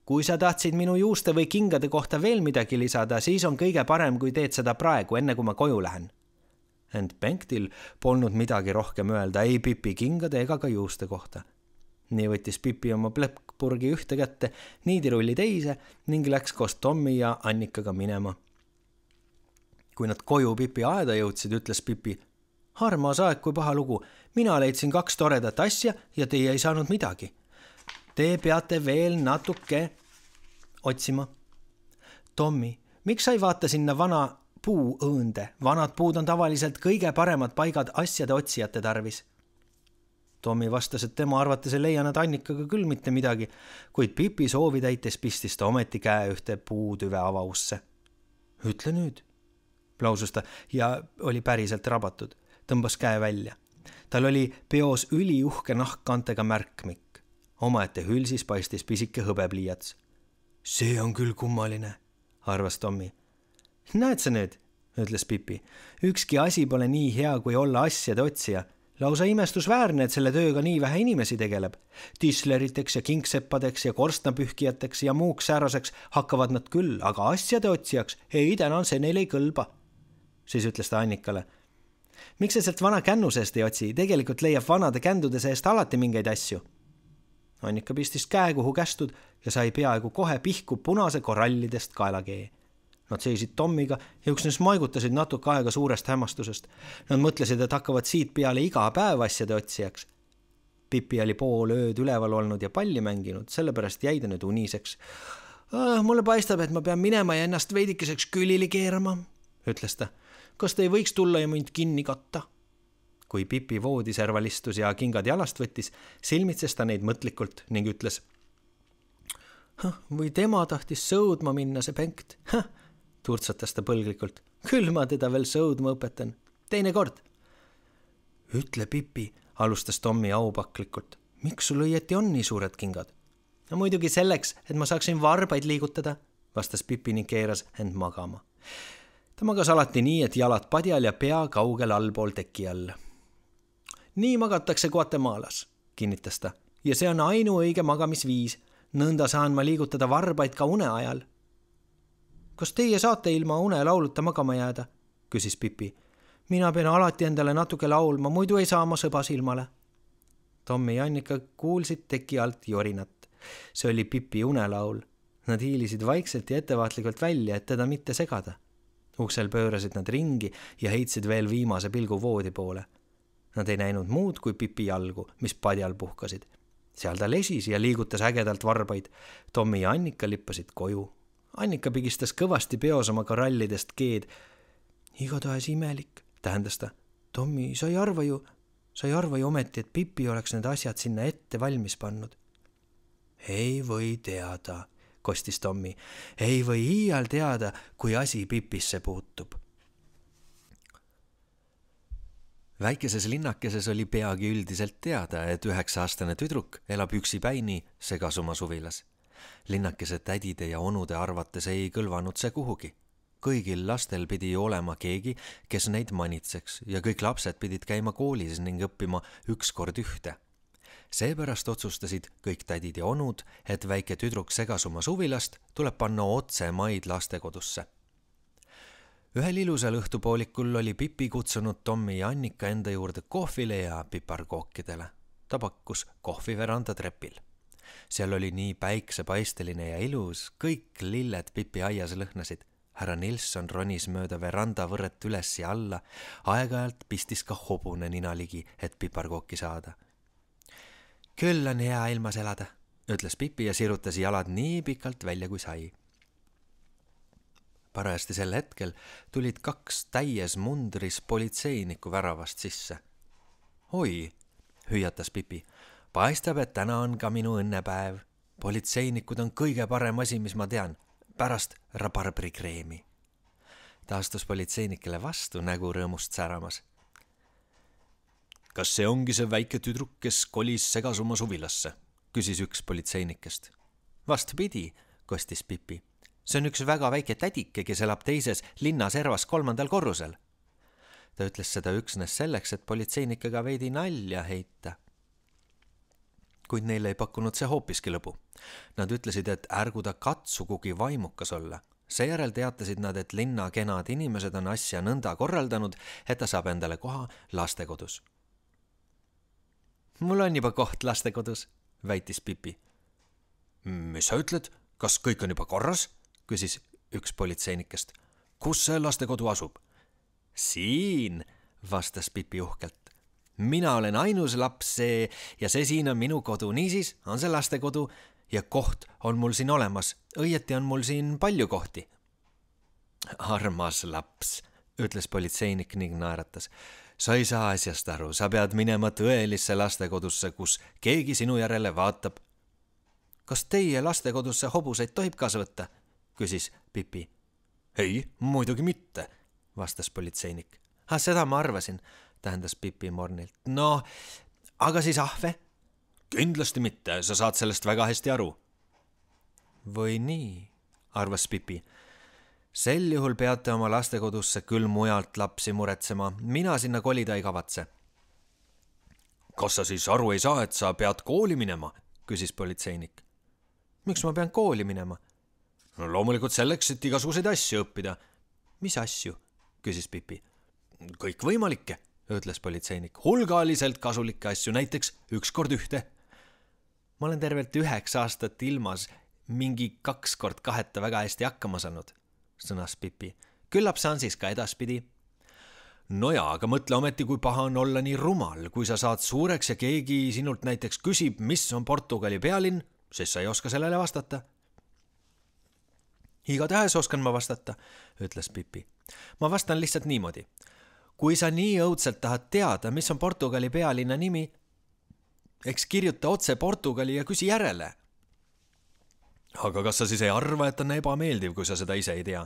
Kui sa tahtsid minu juuste või kingade kohta veel midagi lisada, siis on kõige parem, kui teed seda praegu, enne kui ma koju lähen. Ent Bengtil polnud midagi rohkem öelda, ei Pipi kingade ega ka juuste kohta. Nii võttis Pipi oma plekkpurgi ühte kätte, niidirulli teise ning läks koos Tommi ja Annikaga minema. Kui nad koju Pipi aeda jõudsid, ütles Pipi: "Armas aeg, kui paha lugu. Mina leidsin 2 toredat asja ja teie ei saanud midagi. Te peate veel natuke otsima." "Tommi, miks sa ei vaata sinna vana puuõõnde? Vanad puud on tavaliselt kõige paremad paigad asjade otsijate tarvis." Tommi vastas, et tema arvates ei leia nad Annikaga küll mitte midagi, kuid Pipi soovi täites pistis ta ometi käe ühte puutüve avausse. "Ütle nüüd," lausus ta ja oli päriselt rabatud. Tõmbas käe välja. Tal oli peos üliuhke nahkkantega märkmik. Omaette hülsis paistis pisike hõbepliiats. "See on küll kummaline," arvas Tommi. "Näed sa nüüd," ütles Pipi. "Ükski asi pole nii hea, kui olla asjade otsija. Lausa imestusväärne, et selle tööga nii vähe inimesi tegeleb. Tisleriteks ja kingseppadeks ja korstnapühkijateks ja muuks sääraseks hakkavad nad küll, aga asjade otsijaks ei täna see neil ei kõlba." Siis ütles ta Annikale: "Miks sa sealt vana kännu seest ei otsi? Tegelikult leiab vanade kändude seest alati mingeid asju." Annika pistis käe kuhu kästud ja sai peaaegu kohe pihku punase korallidest kaelakee. Nad seisid Tommiga ja üksnes maigutasid natuke aega suurest hämmastusest. Nad mõtlesid, et hakkavad siit peale iga päev asjade otsijaks. Pipi oli pool ööd üleval olnud ja palli mänginud, sellepärast jäi ta nüüd uniseks. "Mulle paistab, et ma pean minema ja ennast veidikeseks külili keerama," ütles ta. "Kas te ei võiks tulla ja mind kinni katta?" Kui Pipi voodiserval istus ja kingad jalast võttis, silmitses ta neid mõtlikult ning ütles: "Või tema tahtis sõudma minna, see Bengt. Turtsatas ta põlglikult. "Küll ma teda veel sõudma õpetan. Teine kord." "Ütle, Pipi," alustas Tommi aupaklikult. "Miks sul õieti on nii suured kingad?" "No muidugi selleks, et ma saaksin varbaid liigutada," vastas Pipi ning keeras end magama. Ta magas alati nii, et jalad padjal ja pea kaugel allpool teki all. "Nii magatakse Guatemalas," kinnitas ta. "Ja see on ainuõige magamisviis. Nõnda saan ma liigutada varbaid ka une ajal." "Kas teie saate ilma unelauluta magama jääda?" küsis Pipi. "Mina pean alati endale natuke laulma, muidu ei saa ma sõba silmale." Tommi ja Annika kuulsid teki alt jorinat. See oli Pipi unelaul. Nad hiilisid vaikselt ja ettevaatlikult välja, et teda mitte segada. Uksel pöörasid nad ringi ja heitsid veel viimase pilgu voodi poole. Nad ei näinud muud kui Pipi jalgu, mis padjal puhkasid. Seal ta lesis ja liigutas ägedalt varbaid. Tommi ja Annika lippasid koju. Annika pigistas kõvasti peos oma korallidest keed. "Igatahes imelik," tähendas ta. "Tommi, sa ei arva ju ometi, et Pipi oleks need asjad sinna ette valmis pannud?" "Ei või teada," kostis Tommi. "Ei või iial teada, kui asi Pipisse puutub." Väikeses linnakeses oli peagi üldiselt teada, et 9-aastane tüdruk elab üksipäini Segasuma suvilas. Linnakese tädide ja onude arvates ei kõlvanud see kuhugi. Kõigil lastel pidi olema keegi, kes neid manitseks ja kõik lapsed pidid käima koolis ning õppima 1 kord ühte. Seepärast otsustasid kõik tädid ja onud, et väike tüdruk Segasuma suvilast tuleb panna otse Maid lastekodusse. Ühel ilusal õhtupoolikul oli Pipi kutsunud Tommi ja Annika enda juurde kohvile ja piparkookidele. Ta pakkus kohviveranda trepil. Seal oli nii päiksepaisteline ja ilus, kõik lilled Pipi aias lõhnasid. Härra Nilsson ronis mööda veranda võrret üles ja alla, aeg-ajalt pistis ka hobune nina ligi, et piparkooki saada. "Küll on hea ilmas elada," ütles Pipi ja sirutas jalad nii pikalt välja kui sai. Parajasti sel hetkel tulid 2 täies mundris politseinikku väravast sisse. "Oi," hüüatas Pipi, "paistab, et täna on ka minu õnnepäev. Politseinikud on kõige parem asi, mis ma tean, pärast rabarbrikreemi." Ta astus politseinikele vastu, nägu rõõmust säramas. "Kas see ongi see väike tüdruk, kes kolis Segasuma suvilasse?" küsis üks politseinikest. "Vastupidi," kostis Pipi. "See on üks väga väike tädike, kes elab teises linnaservas 3. korrusel." Ta ütles seda üksnes selleks, et politseinikega veidi nalja heita. Kuid neile ei pakkunud see hoopiski lõbu. Nad ütlesid, et ärgu ta katsugugi vaimukas olla. Seejärel teatasid nad, et linna kenad inimesed on asja nõnda korraldanud, et ta saab endale koha lastekodus. "Mul on juba koht lastekodus," väitis Pipi. "Mis sa ütled? Kas kõik on juba korras?" küsis üks politseinikest. "Kus see lastekodu asub? Siin, vastas Pipi uhkelt. Mina olen ainus laps ja see siin on minu kodu, niisiis on see lastekodu ja koht on mul siin olemas. Õieti on mul siin palju kohti. Armas laps, ütles politseinik ning naeratas. Sa ei saa asjast aru, sa pead minema tõelisse lastekodusse, kus keegi sinu järele vaatab. Kas teie lastekodusse hobuseid tohib kaasa võtta? Küsis Pipi. Ei, muidugi mitte, vastas politseinik. Seda ma arvasin, tähendas Pipi mornilt. No, aga siis ahve? Kindlasti mitte, sa saad sellest väga hästi aru. Või nii, arvas Pipi. Sel juhul peate oma lastekodusse küll mujalt lapsi muretsema. Mina sinna kolida ei kavatse. Kas sa siis aru ei saa, et sa pead kooli minema? Küsis politseinik. Miks ma pean kooli minema? No loomulikult selleks, et igasuguseid asju õppida. Mis asju? Küsis Pipi. Kõik võimalikke, ütles politseinik. Hulgaliselt kasulikke asju, näiteks 1 kord 1. Ma olen tervelt 9 aastat ilmas mingi 2 kord 2 väga hästi hakkama saanud, sõnas Pipi. Küllap saan siis ka edaspidi. No jaa, aga mõtle ometi, kui paha on olla nii rumal, kui sa saad suureks ja keegi sinult näiteks küsib, mis on Portugali pealinn, siis sa ei oska sellele vastata. Igatahes oskan ma vastata, ütles Pipi. Ma vastan lihtsalt niimoodi. Kui sa nii õudselt tahad teada, mis on Portugali pealinna nimi, eks kirjuta otse Portugali ja küsi järele. Aga kas sa siis ei arva, et on ebameeldiv, kui sa seda ise ei tea?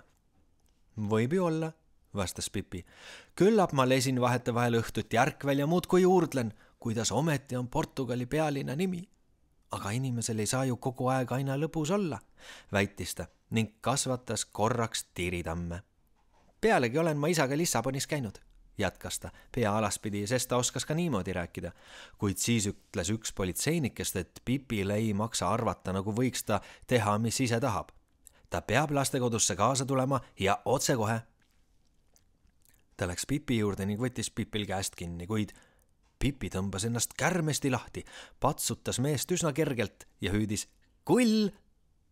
Võib ju olla, vastas Pipi. Küllap ma lesin vahetevahel õhtuti ärkvel ja muudkui juurdlen, kuidas ometi on Portugali pealinna nimi. Aga inimesel ei saa ju kogu aeg aina lõbus olla, väitis ta ning kasvatas korraks tiiritamme. Pealegi olen ma isaga Lissabonis käinud, jätkas ta pea alaspidi, sest ta oskas ka niimoodi rääkida. Kuid siis ütles üks politseinikest, et Pipile ei maksa arvata, nagu võiks ta teha, mis ise tahab. Ta peab lastekodusse kaasa tulema ja otsekohe. Ta läks Pipi juurde ning võttis Pipil käest kinni, kuid Pipi tõmbas ennast kärmesti lahti, patsutas meest üsna kergelt ja hüüdis kull.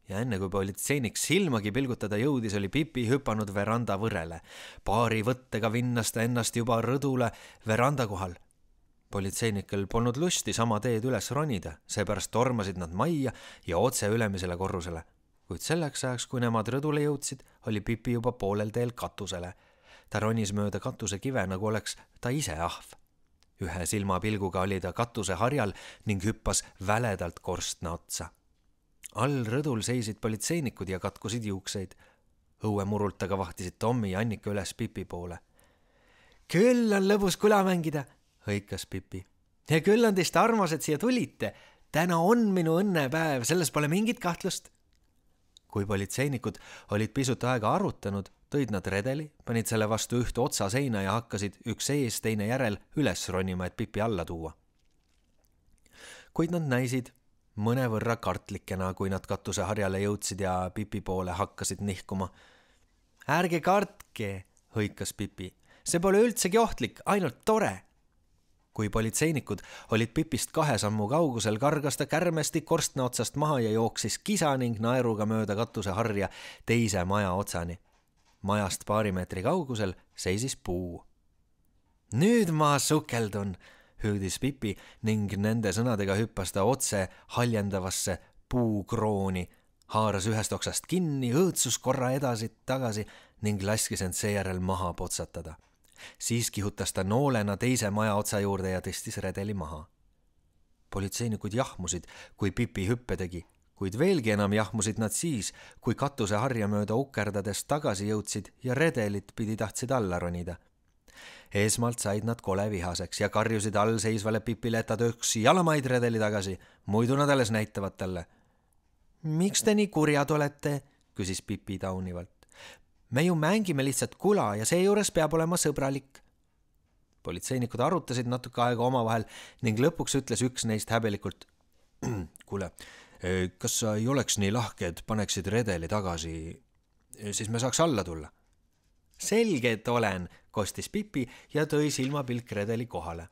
Ja enne kui politseinik silmagi pilgutada jõudis, oli Pipi hüpanud veranda võrele. Paari võttega vinnas ta ennast juba rõdule veranda kohal. Politseinikel polnud lusti sama teed üles ronida, seepärast tormasid nad majja ja otse ülemisele korrusele. Kuid selleks ajaks, kui nemad rõdule jõudsid, oli Pipi juba poolel teel katusele. Ta ronis mööda katuse kive, nagu oleks ta ise ahv. Ühe silmapilguga oli ta katuse harjal ning hüppas väledalt korstna otsa. All rõdul seisid politseinikud ja katkusid juukseid. Õuemurult aga vahtisid Tommi ja Annika üles Pipi poole. Küll on lõbus kula mängida, hõikas Pipi. Ja küll on teist armas, et siia tulite. Täna on minu õnnepäev, selles pole mingit kahtlust. Kui politseinikud olid pisut aega arutanud, tõid nad redeli, panid selle vastu ühte otsa seina ja hakkasid üks ees teine järel üles ronima, et Pipi alla tuua. Kuid nad näisid mõnevõrra kartlikena, kui nad katuse harjale jõudsid ja Pipi poole hakkasid nihkuma. Ärge kartke, hõikas Pipi. See pole üldsegi ohtlik, ainult tore. Kui politseinikud olid Pipist 2 sammu kaugusel, kargas ta kärmesti korstna otsast maha ja jooksis kisa ning naeruga mööda katuse harja teise maja otsani. Majast 2 meetri kaugusel seisis puu. Nüüd ma sukeldun, hüüdis Pipi ning nende sõnadega hüppas ta otse haljendavasse puukrooni, haaras ühest oksast kinni, õõtsus korra edasi-tagasi ning laskis end seejärel maha potsatada. Siis kihutas ta noolena teise maja otsa juurde ja tõstis redeli maha. Politseinikud jahmusid, kui Pipi hüppe tegi, kuid veelgi enam jahmusid nad siis, kui katuse harja mööda ukerdades tagasi jõudsid ja redelit pidi tahtsid alla ronida. Esmalt said nad kole vihaseks ja karjusid all seisvale Pipile, et ta tööks jalamaid redeli tagasi, muidu nad alles näitavad talle. Miks te nii kurjad olete, küsis Pipi taunivalt. Me ju mängime lihtsalt kula ja seejuures peab olema sõbralik. Politseinikud arutasid natuke aega omavahel ning lõpuks ütles üks neist häbelikult. Kuule, kas sa ei oleks nii lahke, et paneksid redeli tagasi, siis me saaks alla tulla? Selge, et olen, kostis Pipi ja tõi silmapilk redeli kohale.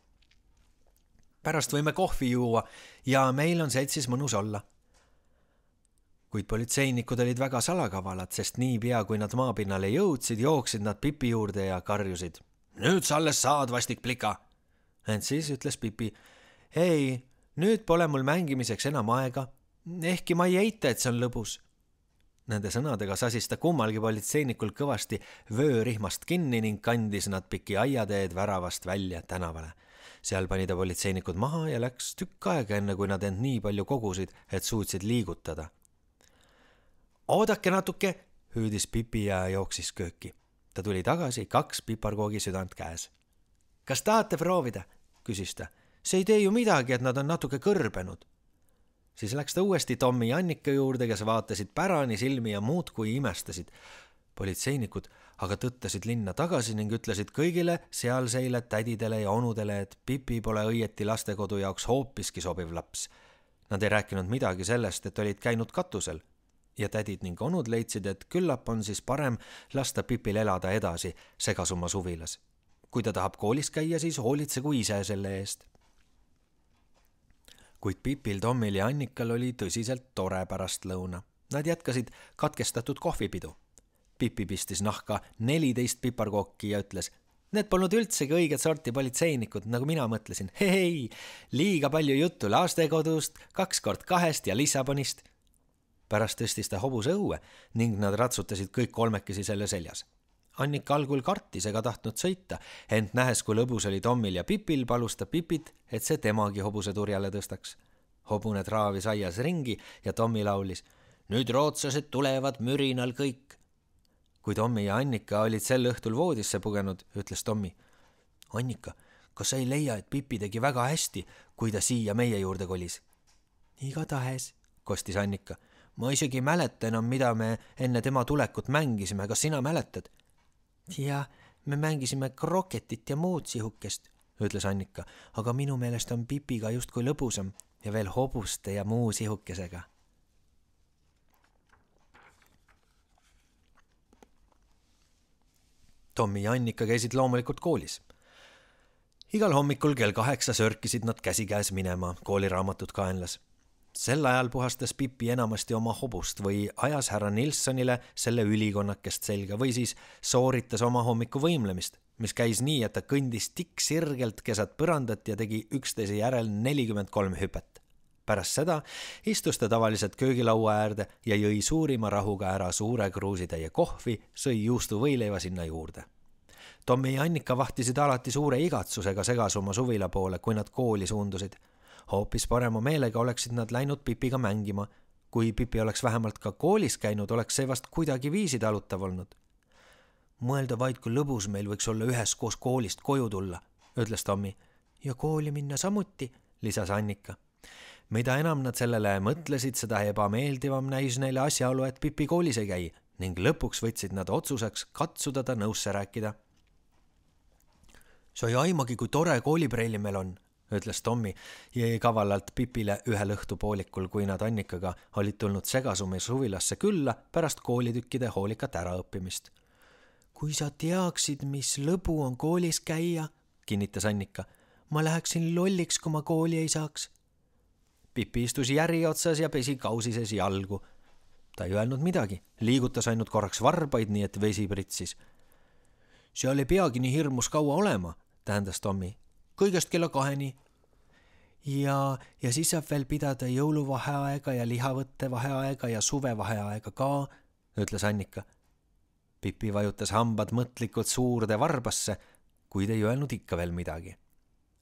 Pärast võime kohvi juua ja meil on seltsis mõnus olla. Kuid politseinikud olid väga salakavalad, sest niipea, kui nad maapinnale jõudsid, jooksid nad Pipi juurde ja karjusid. Nüüd sa alles saad, vastik plika. Ent siis ütles Pipi, ei, nüüd pole mul mängimiseks enam aega, ehkki ma ei eita, et see on lõbus. Nende sõnadega sasis ta kummalgi politseinikul kõvasti vöörihmast kinni ning kandis nad piki aiateed väravast välja tänavale. Seal pani ta politseinikud maha ja läks tükk aega enne, kui nad end nii palju kogusid, et suutsid liigutada. Oodake natuke, hüüdis Pipi ja jooksis kööki. Ta tuli tagasi 2 piparkoogi südant käes. Kas tahate proovida? Küsis ta. See ei tee ju midagi, et nad on natuke kõrbenud. Siis läks ta uuesti Tommi ja Annika juurde, kes vaatasid pärani silmi ja muud kui imestasid. Politseinikud aga tõttasid linna tagasi ning ütlesid kõigile sealseile tädidele ja onudele, et Pipi pole õieti lastekodu jaoks hoopiski sobiv laps. Nad ei rääkinud midagi sellest, et olid käinud katusel. Ja tädid ning onud leidsid, et küllap on siis parem lasta Pipil elada edasi Segasumma suvilas. Kui ta tahab koolis käia, siis hoolitsegu ise selle eest. Kuid Pipil, Tommil ja Annikal oli tõsiselt tore pärast lõuna. Nad jätkasid katkestatud kohvipidu. Pipi pistis nahka 14 piparkooki ja ütles, need polnud üldsegi õiget sorti politseinikud, nagu mina mõtlesin. Hei, liiga palju juttu lastekodust, 2x2 ja Lissabonist. Pärast tõstis ta hobuse õue ning nad ratsutasid kõik kolmekesi selle seljas. Annika algul kartis ega tahtnud sõita, ent nähes, kui lõbus oli Tommil ja Pipil, palus ta Pipit, et see temagi hobuse turjale tõstaks. Hobune traavis aias ringi ja Tommi laulis, nüüd rootslased tulevad mürinal kõik. Kui Tommi ja Annika olid sel õhtul voodisse pugenud, ütles Tommi, Annika, kas sa ei leia, et Pipi tegi väga hästi, kui ta siia meie juurde kolis? Igatahes, kostis Annika. Ma isegi mäleta enam, mida me enne tema tulekut mängisime, kas sina mäletad? Ja, me mängisime kroketit ja muud sihukest, ütles Annika, aga minu meelest on Pipiga justkui lõbusam ja veel hobuste ja muu sihukesega. Tommi ja Annika käisid loomulikult koolis. Igal hommikul kell 8 sörkisid nad käsikäes minema, kooliraamatut kaenlas. Sel ajal puhastas Pipi enamasti oma hobust või ajas härra Nilssonile selle ülikonnakest selga või siis sooritas oma hommiku võimlemist, mis käis nii, et ta kõndis tikksirgelt keset põrandat ja tegi üksteise järel 43 hüpet. Pärast seda istus ta tavaliselt köögilaua äärde ja jõi suurima rahuga ära suure kruusitäie kohvi, sõi juustu võileiva sinna juurde. Tommi ja Annika vahtisid alati suure igatsusega Segasumma suvila poole, kui nad kooli suundusid. Hoopis parema meelega oleksid nad läinud Pipiga mängima. Kui Pipi oleks vähemalt ka koolis käinud, oleks see vast kuidagi viisi talutav olnud. Mõelda vaid, kui lõbus meil võiks olla üheskoos koolist koju tulla, ütles Tommi. Ja kooli minna samuti, lisas Annika. Mida enam nad sellele mõtlesid, seda ebameeldivam näis neile asjaolu, et Pipi koolis ei käi ning lõpuks võtsid nad otsuseks katsuda ta nõusse rääkida. Sa ei aimagi, kui tore koolipreili meil on, ütles Tommi ja jäi kavalalt Pipile ühel õhtupoolikul, kui nad Annikaga olid tulnud Segasumma suvilasse külla pärast koolitükkide hoolikat äraõppimist. Kui sa teaksid, mis lõbu on koolis käia, kinnitas Annika, ma läheksin lolliks, kui ma kooli ei saaks. Pipi istus järi otsas ja pesi kausises jalgu. Ta ei öelnud midagi, liigutas ainult korraks varbaid, nii et vesi pritsis. Seal ei peagi nii hirmus kaua olema, tähendas Tommi. Kõigest kella 2. Ja siis saab veel pidada jõuluvaheaega ja lihavõtte vaheaega ja suvevaheaega ka, ütles Annika. Pipi vajutas hambad mõtlikult suurde varbasse, kuid ei öelnud ikka veel midagi.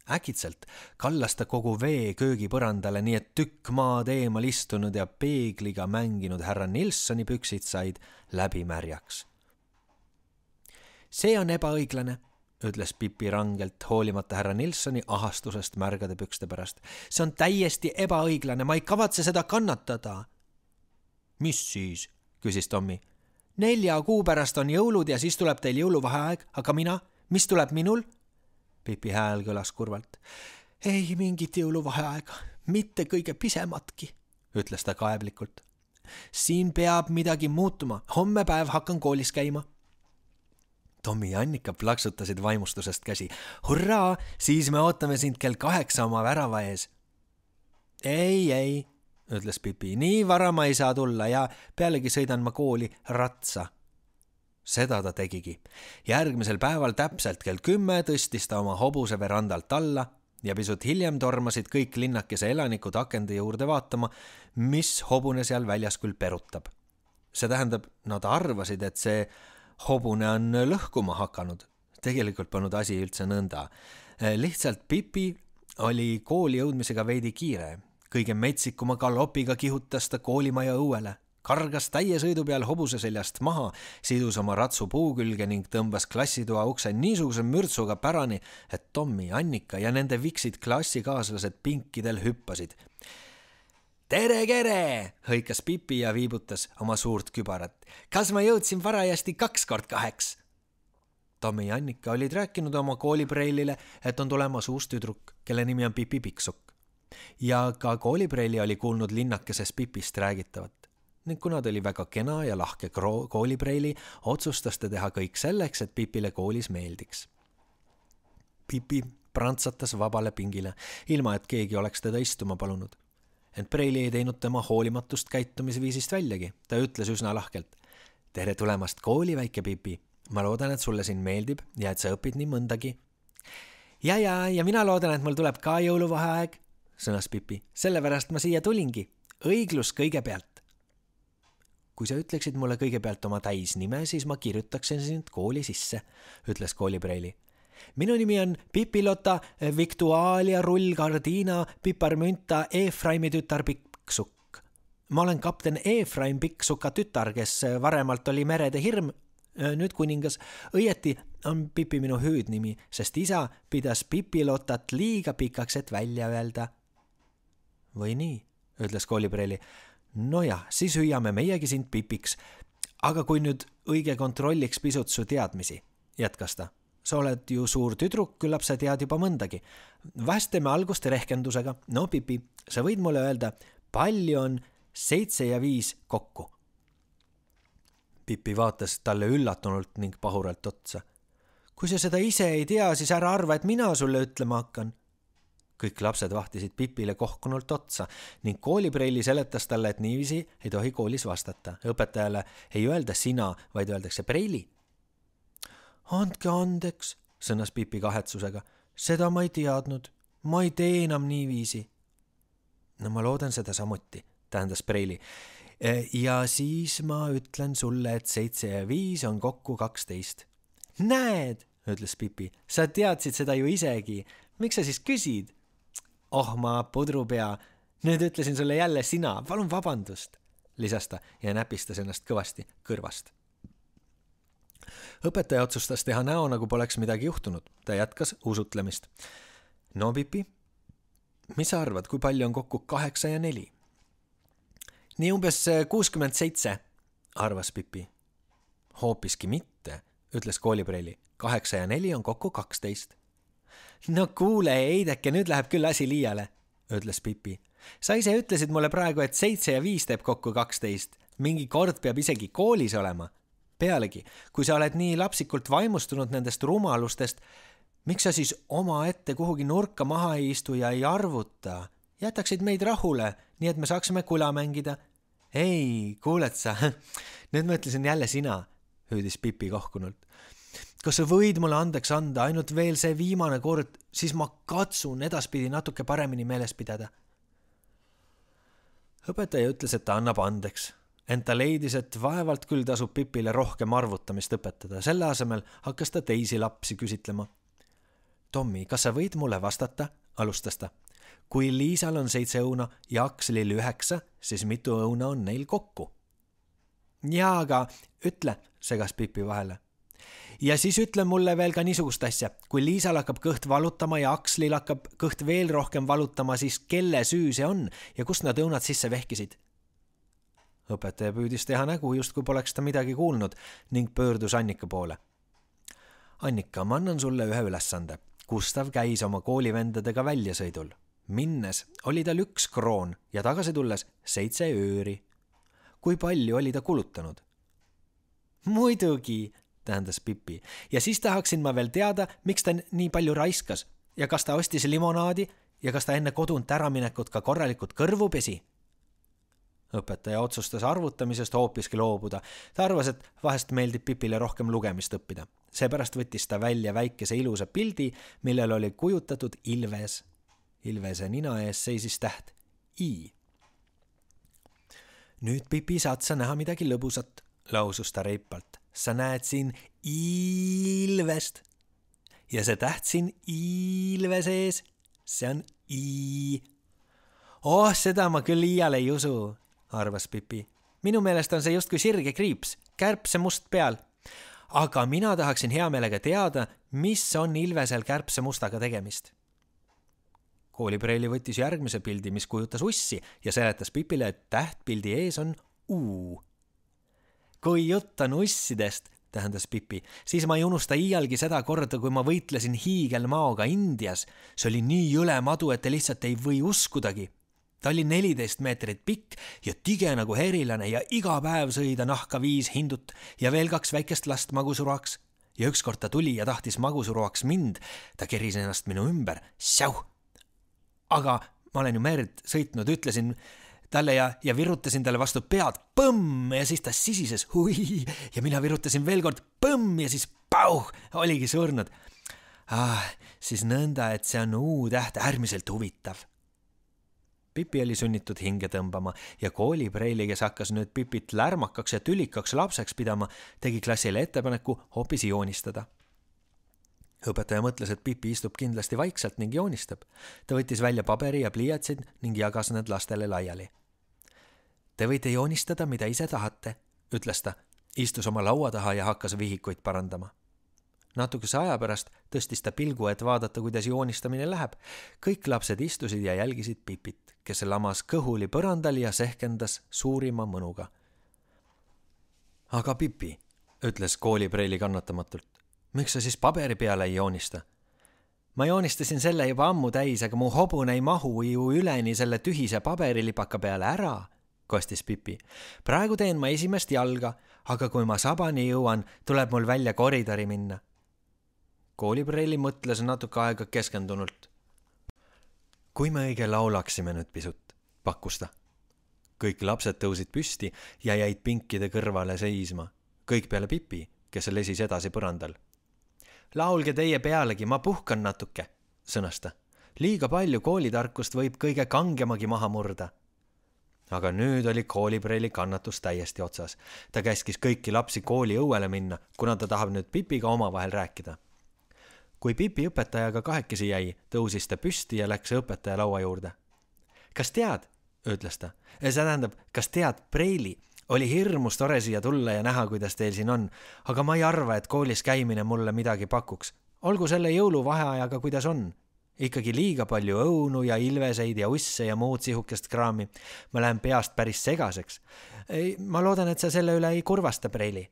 Äkitselt kallas ta kogu vee köögipõrandale, nii et tükk maad eemal istunud ja peegliga mänginud härra Nilssoni püksid said läbi märjaks. See on ebaõiglane, ütles Pipi rangelt, hoolimata härra Nilssoni ahastusest märgade pükste pärast. See on täiesti ebaõiglane, ma ei kavatse seda kannatada. Mis siis, küsis Tommi. 4 kuu pärast on jõulud ja siis tuleb teil jõuluvaheaeg, aga mina, mis tuleb minul? Pipi hääl kõlas kurvalt. Ei mingit jõuluvaheaega, mitte kõige pisematki, ütles ta kaeblikult. Siin peab midagi muutuma, homme päev hakkan koolis käima. Tommi ja Annika plaksutasid vaimustusest käsi. Hurraa, siis me ootame sind kell 8 oma värava ees. Ei, ütles Pipi, nii vara ma ei saa tulla ja pealegi sõidan ma kooli ratsa. Seda ta tegigi. Järgmisel päeval täpselt kell 10 tõstis ta oma hobuse verandalt alla ja pisut hiljem tormasid kõik linnakese elanikud akende juurde vaatama, mis hobune seal väljas küll perutab. See tähendab, nad arvasid, et see hobune on lõhkuma hakanud. Tegelikult polnud asi üldse nõnda. Lihtsalt Pipi oli kooli jõudmisega veidi kiire. Kõige metsikuma galopiga kihutas ta koolimaja õuele. Kargas täie sõidu peal hobuse seljast maha, sidus oma ratsu puu külge ning tõmbas klassitoa ukse niisuguse mürtsuga pärani, et Tommi, Annika ja nende viksid klassikaaslased pinkidel hüppasid. Tere, kere! Hõikas Pipi ja viibutas oma suurt kübarat. Kas ma jõudsin parajasti 2x8? Tommi ja Annika olid rääkinud oma koolipreilile, et on tulemas uus tüdruk, kelle nimi on Pipi Pikksukk. Ja ka koolipreili oli kuulnud linnakeses Pipist räägitavat. Ning kuna ta oli väga kena ja lahke koolipreili, otsustas ta teha kõik selleks, et Pipile koolis meeldiks. Pipi prantsatas vabale pingile, ilma et keegi oleks teda istuma palunud. Ent preili ei teinud tema hoolimatust käitumisviisist väljagi. Ta ütles üsna lahkelt. Tere tulemast kooli, väike Pipi. Ma loodan, et sulle siin meeldib ja et sa õpid nii mõndagi. Ja mina loodan, et mul tuleb ka jõuluvaheaeg, sõnas Pipi. Sellepärast ma siia tulingi. Õiglus kõigepealt. Kui sa ütleksid mulle kõigepealt oma täisnime, siis ma kirjutaksin sind kooli sisse, ütles koolipreili. Minu nimi on Pipi-Lotta Victualia Rull-Gardina Piparmünta Efraimi tütar Pikksukk. Ma olen kapten Efraim Pikksuka tütar, kes varemalt oli merede hirm, nüüd kuningas. Õieti on Pipi minu hüüdnimi, sest isa pidas Pipi-Lottat liiga pikaks, et välja öelda. Või nii, ütles koolipreili. Nojah, siis hüüame meiegi sind Pipiks. Aga kui nüüd õige kontrolliks pisut su teadmisi, jätkas ta. Sa oled ju suur tüdruk, küllap sa tead juba mõndagi. Vahest teeme algust rehkendusega. No, Pipi, sa võid mulle öelda, palju on 7 ja 5 kokku? Pipi vaatas talle üllatunult ning pahuralt otsa. Kui sa seda ise ei tea, siis ära arva, et mina sulle ütlema hakkan. Kõik lapsed vahtisid Pipile kohkunult otsa ning koolipreili seletas talle, et niiviisi ei tohi koolis vastata. Õpetajale ei öelda sina, vaid öeldakse preili. Andke andeks, sõnas Pipi kahetsusega. Seda ma ei teadnud. Ma ei tee enam niiviisi. No ma loodan seda samuti, tähendas preili. Ja siis ma ütlen sulle, et 7 ja 5 on kokku 12. Näed, ütles Pipi, sa teadsid seda ju isegi. Miks sa siis küsid? Oh, ma pudrupea. Nüüd ütlesin sulle jälle sina. Palun vabandust, lisas ta ja näpistas ennast kõvasti kõrvast. Õpetaja otsustas teha näo, nagu poleks midagi juhtunud. Ta jätkas usutlemist. No, Pipi, mis sa arvad, kui palju on kokku 8 ja 4? Nii umbes 67, arvas Pipi. Hoopiski mitte, ütles koolipreili. 8 ja 4 on kokku 12. No kuule, Eideke, nüüd läheb küll asi liiale, ütles Pipi. Sa ise ütlesid mulle praegu, et 7 ja 5 teeb kokku 12. Mingi kord peab isegi koolis olema. Pealegi, kui sa oled nii lapsikult vaimustunud nendest rumalustest, miks sa siis oma ette kuhugi nurka maha ei istu ja ei arvuta? Jätaksid meid rahule, nii et me saaksime kula mängida. Ei, kuuled sa, nüüd ma ütlesin jälle sina, hüüdis Pipi kohkunult. Kas sa võid mulle andeks anda ainult veel see viimane kord, siis ma katsun edaspidi natuke paremini meeles pidada. Õpetaja ütles, et ta annab andeks, ent ta leidis, et vaevalt küll tasub Pipile rohkem arvutamist õpetada. Selle asemel hakkas ta teisi lapsi küsitlema. Tommi, kas sa võid mulle vastata? Alustas ta. Kui Liisal on 7 õuna ja Akslil 9, siis mitu õuna on neil kokku? Jaa, aga ütle, segas Pipi vahele. Ja siis ütle mulle veel ka niisugust asja. Kui Liisal hakkab kõht valutama ja Akslil hakkab kõht veel rohkem valutama, siis kelle süü see on ja kust nad õunad sisse vehkisid? Õpetaja püüdis teha nägu, just kui poleks ta midagi kuulnud ning pöördus Annika poole. Annika, ma annan sulle ühe ülesande. Gustav käis oma koolivendadega väljasõidul. Minnes oli tal 1 kroon ja tagasi tulles 7 ööri. Kui palju oli ta kulutanud? Muidugi, tähendas Pipi. Ja siis tahaksin ma veel teada, miks ta nii palju raiskas ja kas ta ostis limonaadi ja kas ta enne kodunt äraminekut ka korralikult kõrvu pesi. Õpetaja otsustas arvutamisest hoopiski loobuda. Ta arvas, et vahest meeldib Pipile rohkem lugemist õppida. Seepärast võttis ta välja väikese ilusa pildi, millel oli kujutatud ilves. Ilvese nina ees seisis täht I. Nüüd, Pipi, saad sa näha midagi lõbusat, lausus ta reipalt. Sa näed siin ilvest. Ja see täht siin ilves ees, see on I. Seda ma küll iial ei usu, arvas Pipi. Minu meelest on see justkui sirge kriips, kärbse must peal. Aga mina tahaksin hea meelega teada, mis on ilvesel kärbse mustaga tegemist. Koolipreili võttis järgmise pildi, mis kujutas ussi ja seletas Pipile, et tähtpildi ees on U. Kui jutt on ussidest, tähendas Pipi, siis ma ei unusta iialgi seda korda, kui ma võitlesin hiigelmaoga Indias. See oli nii jõle madu, et te lihtsalt ei või uskudagi. Ta oli 14 meetrit pikk ja tige nagu herilane ja iga päev sõi ta nahka 5 hindut ja veel 2 väikest last magusuruaks. Ja ükskord ta tuli ja tahtis magusuruaks mind. Ta keris ennast minu ümber. Säuh! Aga ma olen ju merd sõitnud, ütlesin talle ja virutasin talle vastu pead. Põmm! Ja siis ta sisises. Hui! Ja mina virutasin veel kord. Põmm! Ja siis pauh! Oligi surnud. Siis nõnda, et see on U-täht äärmiselt huvitav. Pipi oli sunnitud hinge tõmbama ja koolipreili, kes hakkas nüüd Pipit lärmakaks ja tülikaks lapseks pidama, tegi klassile ettepaneku hoopis joonistada. Õpetaja mõtles, et Pipi istub kindlasti vaikselt ning joonistab. Ta võttis välja paberi ja pliiatsid ning jagas need lastele laiali. Te võite joonistada, mida ise tahate, ütles ta, istus oma laua taha ja hakkas vihikuid parandama. Natukese aja pärast tõstis ta pilgu, et vaadata, kuidas joonistamine läheb. Kõik lapsed istusid ja jälgisid Pipit, kes lamas kõhuli põrandal ja sehkendas suurima mõnuga. Aga Pipi, ütles koolipreili kannatamatult, miks sa siis paberi peale ei joonista? Ma joonistasin selle juba ammu täis, aga mu hobune ei mahu ju üleni selle tühise paberilipaka peale ära, kostis Pipi. Praegu teen ma esimest jalga, aga kui ma sabani jõuan, tuleb mul välja koridori minna. Koolipreili mõtles natuke aega keskendunult. Kui me õige laulaksime nüüd pisut, pakkus ta. Kõik lapsed tõusid püsti ja jäid pinkide kõrvale seisma. Kõik peale Pipi, kes lesis edasi põrandal. Laulge teie pealegi, ma puhkan natuke, sõnas ta. Liiga palju koolitarkust võib kõige kangemagi maha murda. Aga nüüd oli koolipreili kannatus täiesti otsas. Ta käskis kõiki lapsi kooli õuele minna, kuna ta tahab nüüd Pipiga omavahel rääkida. Kui Pipi õpetajaga kahekesi jäi, tõusis ta püsti ja läks õpetaja laua juurde. Kas tead, ütles ta, see tähendab, kas tead, Preili, oli hirmus tore siia tulla ja näha, kuidas teil siin on, aga ma ei arva, et koolis käimine mulle midagi pakuks. Olgu selle jõuluvaheajaga, kuidas on. Ikkagi liiga palju õunu ja ilveseid ja usse ja muud sihukest kraami. Ma lähen peast päris segaseks. Ma loodan, et sa selle üle ei kurvasta, Preili.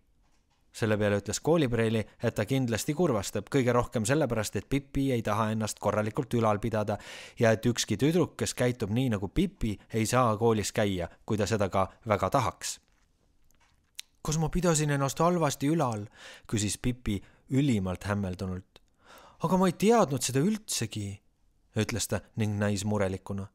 Selle peale ütles koolipreili, et ta kindlasti kurvastab kõige rohkem sellepärast, et Pipi ei taha ennast korralikult ülal pidada ja et ükski tüdruk, kes käitub nii nagu Pipi, ei saa koolis käia, kui ta seda ka väga tahaks. Kas ma pidasin ennast halvasti ülal, küsis Pipi ülimalt hämmeldunult. Aga ma ei teadnud seda üldsegi, ütles ta ning näis murelikuna.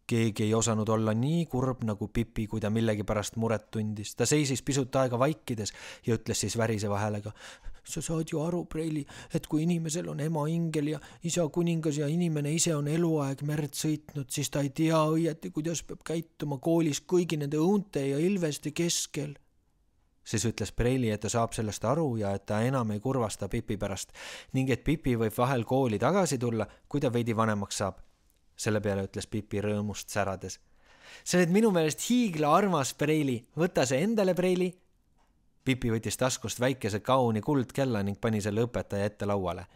Keegi ei osanud olla nii kurb nagu Pipi, kui ta millegi pärast muret tundis. Ta seisis pisut aega vaikides ja ütles siis väriseva häälega. Sa saad ju aru, Preili, et kui inimesel on ema ingel ja isa kuningas ja inimene ise on eluaeg merd sõitnud, siis ta ei tea õieti, kuidas peab käituma koolis kõigi nende õunte ja ilveste keskel. Siis ütles Preili, et ta saab sellest aru ja et ta enam ei kurvasta Pipi pärast ning et Pipi võib vahel kooli tagasi tulla, kui ta veidi vanemaks saab. Selle peale ütles Pipi rõõmust särades. Sa oled minu meelest hiigla armas, Preili. Võta see endale, Preili. Pipi võttis taskust väikese kauni kuldkella ning pani selle õpetaja ette lauale.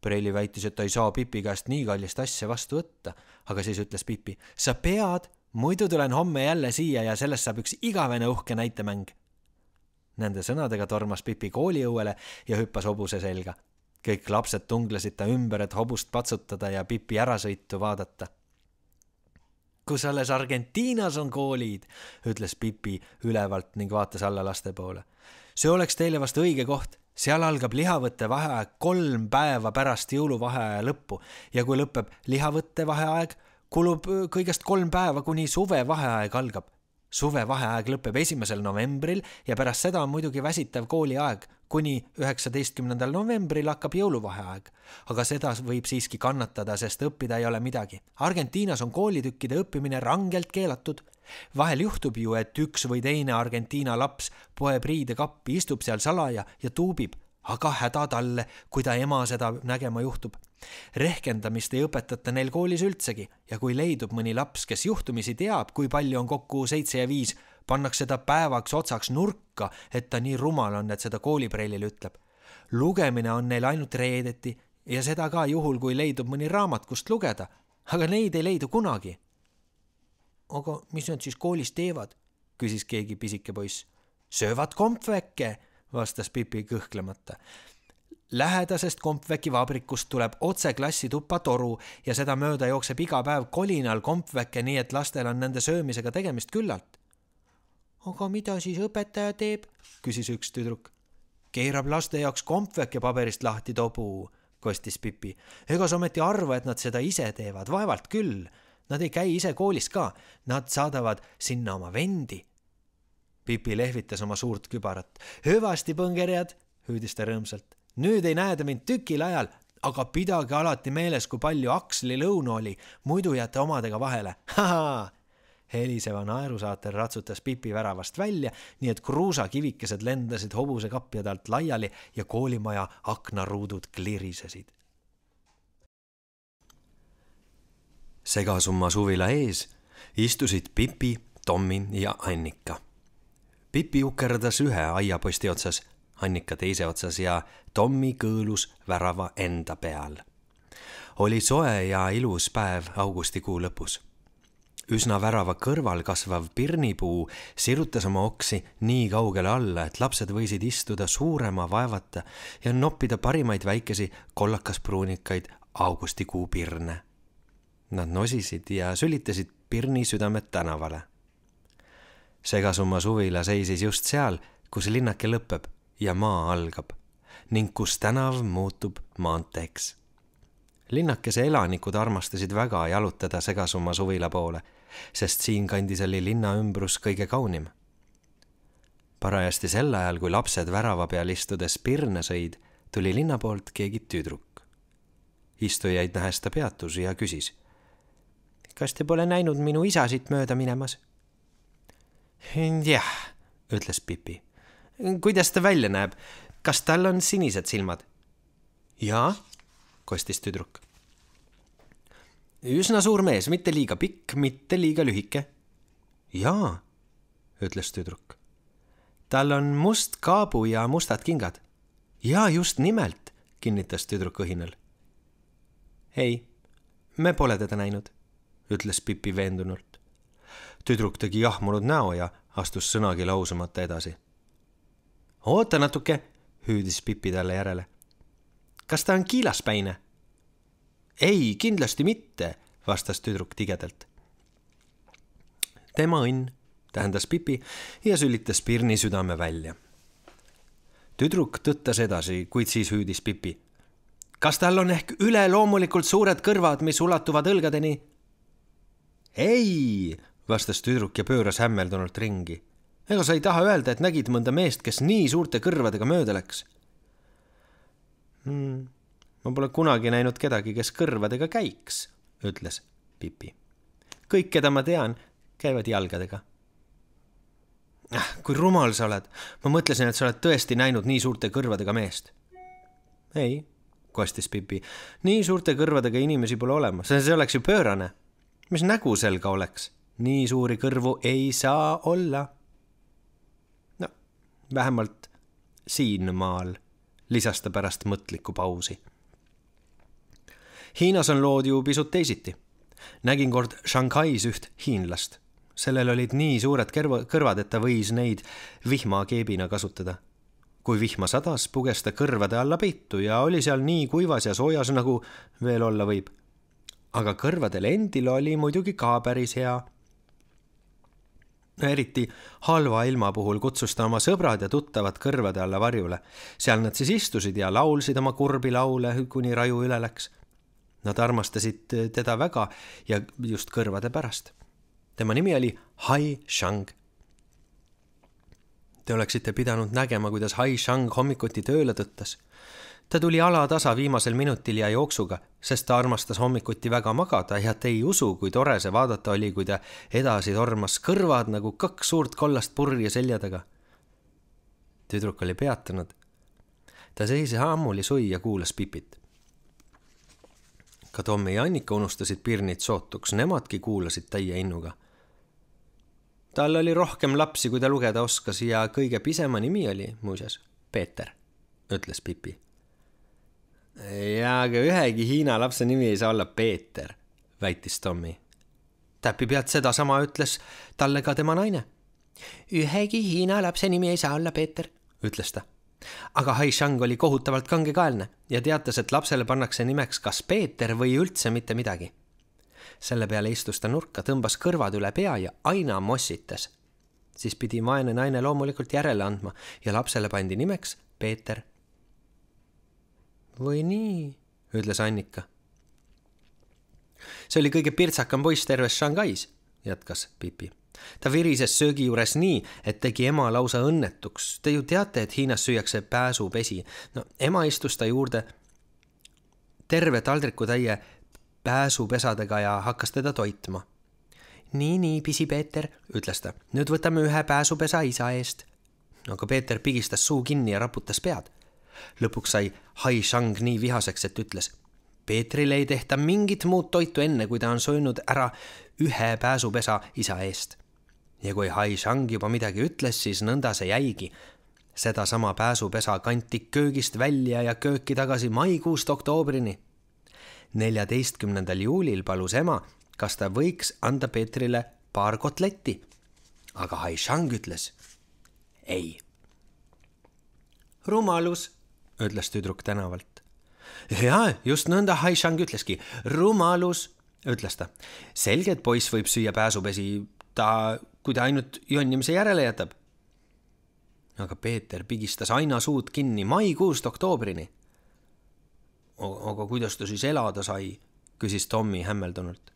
Preili väitis, et ta ei saa Pipi käest nii kallist asja vastu võtta, aga siis ütles Pipi, sa pead, muidu tulen homme jälle siia ja sellest saab üks igavene uhke näitemäng. Nende sõnadega tormas Pipi kooliõuele ja hüppas hobuse selga. Kõik lapsed tunglesid ta ümber, et hobust patsutada ja Pipi ärasõitu vaadata. Kus alles Argentiinas on koolid, ütles Pipi ülevalt ning vaatas alla laste poole. See oleks teile vast õige koht. Seal algab lihavõtte vaheaeg 3 päeva pärast jõuluvaheaja lõppu ja kui lõpeb lihavõtte vaheaeg, kulub kõigest 3 päeva, kuni suve vaheaeg algab. Suvevaheaeg lõpeb 1. novembril ja pärast seda on muidugi väsitav kooliaeg. Kuni 19. novembril hakkab jõuluvaheaeg. Aga seda võib siiski kannatada, sest õppida ei ole midagi. Argentiinas on koolitükkide õppimine rangelt keelatud. Vahel juhtub ju, et üks või teine Argentiina laps poeb riidekappi, istub seal salaja ja tuubib. Aga häda talle, kui ta ema seda nägema juhtub. Rehkendamist ei õpetata neil koolis üldsegi ja kui leidub mõni laps, kes juhtumisi teab, kui palju on kokku 7 ja 5, pannakse ta päevaks otsaks nurka, et ta nii rumal on, et seda koolipreilil ütleb. Lugemine on neil ainult reedeti ja seda ka juhul, kui leidub mõni raamat, kust lugeda, aga neid ei leidu kunagi. Aga mis nad siis koolis teevad? Küsis keegi pisike poiss. Söövad kompveke, vastas Pipi kõhklemata. Lähedasest kompveki vabrikust tuleb otse klassituppa toru ja seda mööda jookseb iga päev kolinal kompveke, nii et lastel on nende söömisega tegemist küllalt. Aga mida siis õpetaja teeb? Küsis üks tüdruk. Keerab laste jaoks kompveke paberist lahti tobu, kostis Pipi. Ega sa ometi arva, et nad seda ise teevad, vaevalt küll. Nad ei käi ise koolis ka, nad saadavad sinna oma vendi. Pipi lehvitas oma suurt kübarat. Hüvasti, põngerjad, hüüdis ta rõõmsalt. Nüüd ei näe ta mind tükil ajal, aga pidage alati meeles, kui palju Aksli lõunu oli, muidu jääte omadega vahele. Haha! Heliseva naerusaatel ratsutas Pipi väravast välja, nii et kruusakivikesed lendasid hobuse kapjadalt laiali ja koolimaja aknaruudud klirisesid. Segasumma suvila ees istusid Pipi, Tommi ja Annika. Pipi ukerdas ühe aiaposti otsas, Annika teise otsas ja Tommi kõõlus värava enda peal. Oli soe ja ilus päev augustikuu lõpus. Üsna värava kõrval kasvav pirnipuu sirutas oma oksi nii kaugele alla, et lapsed võisid istuda suurema vaevata ja noppida parimaid väikesi kollakas-pruunikaid augustikuu pirne. Nad nosisid ja sülitasid pirni südamed tänavale. Segasumma suvila seisis just seal, kus linnake lõpeb ja maa algab ning kus tänav muutub maanteeks. Linnakese elanikud armastasid väga jalutada Segasumma suvila poole, sest siinkandis oli linna ümbrus kõige kaunim. Parajasti sel ajal, kui lapsed värava peal istudes pirne sõid, tuli linna poolt keegi tüdruk. Istujaid nähes ta peatus ja küsis. Kas te pole näinud minu isa siit mööda minemas? Jah, ütles Pipi. Kuidas ta välja näeb? Kas tal on sinised silmad? Jaa, kostis tüdruk. Üsna suur mees, mitte liiga pikk, mitte liiga lühike. Jaa, ütles tüdruk. Tal on must kaabu ja mustad kingad. Jaa, just nimelt, kinnitas tüdruk õhinal. Ei, me pole teda näinud, ütles Pipi veendunult. Tüdruk tegi jahmunud näo ja astus sõnagi lausumata edasi. Oota natuke, hüüdis Pipi talle järele. Kas ta on kiilaspäine? Ei, kindlasti mitte, vastas tüdruk tigedalt. Tema õnn, tähendas Pipi ja sülitas pirni südame välja. Tüdruk tõttas edasi, kuid siis hüüdis Pipi. Kas tal on ehk üleloomulikult suured kõrvad, mis ulatuvad õlgadeni? Ei, vastas tüdruk ja pööras hämmeldunult ringi. Ega sa ei taha öelda, et nägid mõnda meest, kes nii suurte kõrvadega mööda läks? Ma pole kunagi näinud kedagi, kes kõrvadega käiks, ütles Pipi. Kõik, keda ma tean, käivad jalgadega. Kui rumal sa oled. Ma mõtlesin, et sa oled tõesti näinud nii suurte kõrvadega meest. Ei, kostis Pipi. Nii suurte kõrvadega inimesi pole olemas. See oleks ju pöörane. Mis nägu selga oleks? Nii suuri kõrvu ei saa olla. No, vähemalt siin maal, lisas ta pärast mõtliku pausi. Hiinas on lood ju pisut teisiti. Nägin kord Shanghais üht hiinlast. Sellel olid nii suured kõrvad, et ta võis neid vihmakeebina kasutada. Kui vihma sadas, puges ta kõrvade alla peitu ja oli seal nii kuivas ja soojas, nagu veel olla võib. Aga kõrvadel endil oli muidugi ka päris hea. Eriti halva ilma puhul kutsus ta oma sõbrad ja tuttavad kõrvade alla varjule. Seal nad siis istusid ja laulsid oma kurbi laule, kuni raju üle läks. Nad armastasid teda väga ja just kõrvade pärast. Tema nimi oli Hai Shang Te oleksite pidanud nägema, kuidas Hai Shang hommikuti tööle tõttas. Ta tuli alatasa viimasel minutil ja jooksuga, sest ta armastas hommikuti väga magada ja te ei usu, kui tore see vaadata oli, kui ta edasi tormas, kõrvad nagu 2 suurt kollast purje selja taga. Tüdruk oli peatunud. Ta seisis ammuli sui ja kuulas Pipit. Ka Tommi ja Annika unustasid pirnid sootuks, nemadki kuulasid täie innuga. Tal oli rohkem lapsi, kui ta lugeda oskas ja kõige pisema nimi oli, muuseas, Peeter, ütles Pipi. Ja aga ühegi Hiina lapse nimi ei saa olla Peeter, väitis Tommi. Täppi pealt seda sama ütles talle ka tema naine. Ühegi Hiina lapse nimi ei saa olla Peeter, ütles ta. Aga Hai Shang oli kohutavalt kangekaelne ja teatas, et lapsele pannakse nimeks kas Peeter või üldse mitte midagi. Selle peale istus ta nurka, tõmbas kõrvad üle pea ja aina mossitas. Siis pidi vaene naine loomulikult järele andma ja lapsele pandi nimeks Peeter. Või nii, ütles Annika. See oli kõige pirtsakam poiss terves Shanghais, jätkas Pipi. Ta virises söögi juures nii, et tegi ema lausa õnnetuks. Te ju teate, et Hiinas süüakse pääsupesi. No, ema istus ta juurde terve taldriku täie pääsupesadega ja hakkas teda toitma. Nii, pisi Peeter, ütles ta. Nüüd võtame ühe pääsupesa isa eest. Aga Peeter pigistas suu kinni ja raputas pead. Lõpuks sai Hai Shang nii vihaseks, et ütles, Peetrile ei tehta mingit muud toitu enne, kui ta on söönud ära ühe pääsupesa isa eest. Ja kui Hai Shang juba midagi ütles, siis nõnda see jäigi. Seda sama pääsupesa kanti köögist välja ja kööki tagasi maikuust oktoobrini. 14. juulil palus ema, kas ta võiks anda Peetrile paar kotletti. Aga Hai Shang ütles, ei. Rumalus, ütles tüdruk tänavalt. Ja, just nõnda Hai Shang ütleski. Rumalus, ütles ta. Selge, et poiss võib süüa pääsupesi, kui ta ainult jonnimise järele jätab. Aga Peeter pigistas aina suud kinni maikuust oktoobrini. Aga kuidas ta siis elada sai, küsis Tommi hämmeldunult.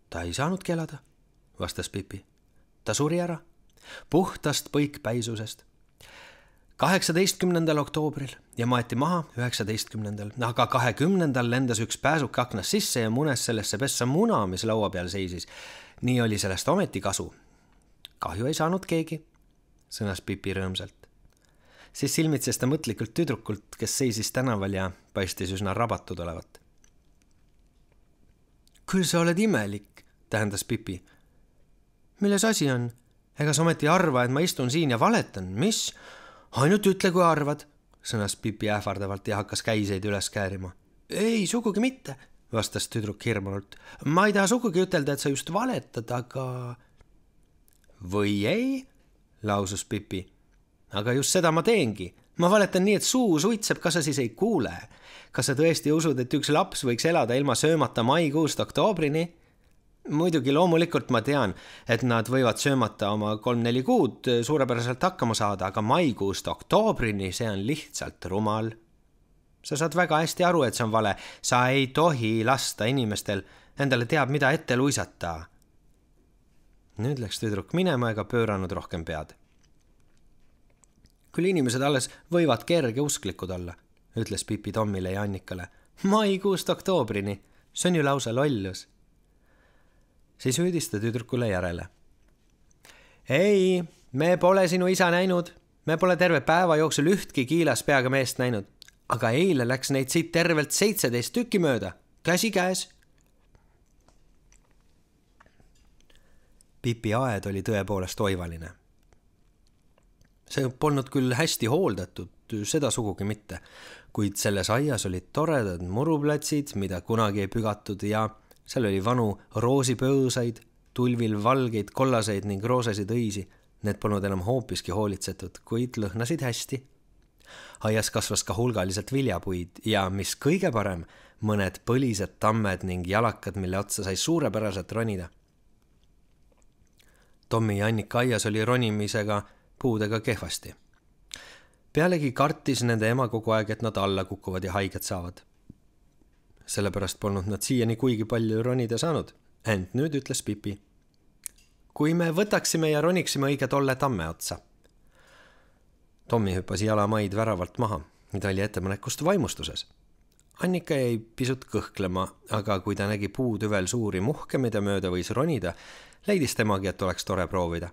Ta ei saanudki elada, vastas Pipi. Ta suri ära, puhtast põikpäisusest. 18. oktoobril ja maeti maha 19. Aga 20. lendas üks pääsuke aknas sisse ja munes sellesse pessa muna, mis laua peal seisis. Nii oli sellest ometi kasu. Kahju ei saanud keegi, sõnas Pipi rõõmsalt. Siis silmitses ta mõtlikult tüdrukult, kes seisis tänaval ja paistis üsna rabatud olevat. Küll sa oled imelik, tähendas Pipi. Milles asi on? Ega sa ometi arva, et ma istun siin ja valetan? Mis? Ainult ütle, kui arvad, sõnas Pipi ähvardavalt ja hakkas käiseid üles käärima. Ei, sugugi mitte, vastas tüdruk hirmunult. Ma ei taha sugugi ütelda, et sa just valetad, aga... Või ei, lausus Pipi. Aga just seda ma teengi. Ma valetan nii, et suu suitseb, kas sa siis ei kuule. Kas sa tõesti usud, et üks laps võiks elada ilma söömata maikuust oktoobrini? Muidugi loomulikult ma tean, et nad võivad söömata oma 3-4 kuud suurepäraselt hakkama saada, aga maikuust oktoobrini see on lihtsalt rumal. Sa saad väga hästi aru, et see on vale. Sa ei tohi lasta inimestel endale teab, mida ette luisata. Nüüd läks tüdruk minema ega pööranud rohkem pead. Küll inimesed alles võivad kerge usklikud olla, ütles Pipi Tommile ja Annikale. Maikuust oktoobrini, see on ju lausa lollus. Siis hüüdis ta tüdrukule järele. Ei, me pole sinu isa näinud, me pole terve päeva jooksul ühtki kiilas peaga meest näinud, aga eile läks neid siit tervelt 17 tükki mööda, käsi käes. Pipi aed oli tõepoolest oivaline. See polnud küll hästi hooldatud, seda sugugi mitte, kuid selles aias olid toredad muruplatsid, mida kunagi ei pügatud ja seal oli vanu roosipõõsaid, tulvil valgeid, kollaseid ning roosasid õisi. Need polnud enam hoopiski hoolitsetud, kuid lõhnasid hästi. Aias kasvas ka hulgaliselt viljapuid ja, mis kõige parem, mõned põlised tammed ning jalakad, mille otsa sai suurepäraselt ronida. Tommi ja Annika aias oli ronimisega puudega kehvasti. Pealegi kartis nende ema kogu aeg, et nad alla kukuvad ja haiget saavad. Sellepärast polnud nad siiani kuigi palju ronida saanud. Ent nüüd ütles Pipi. Kui me võtaksime ja roniksime õige tolle tamme otsa. Tommi hüppas jalamaid väravalt maha, mida oli ettepanekust vaimustuses. Annika jäi pisut kõhklema, aga kui ta nägi puutüvel suuri muhke, mida mööda võis ronida, leidis temagi, et oleks tore proovida.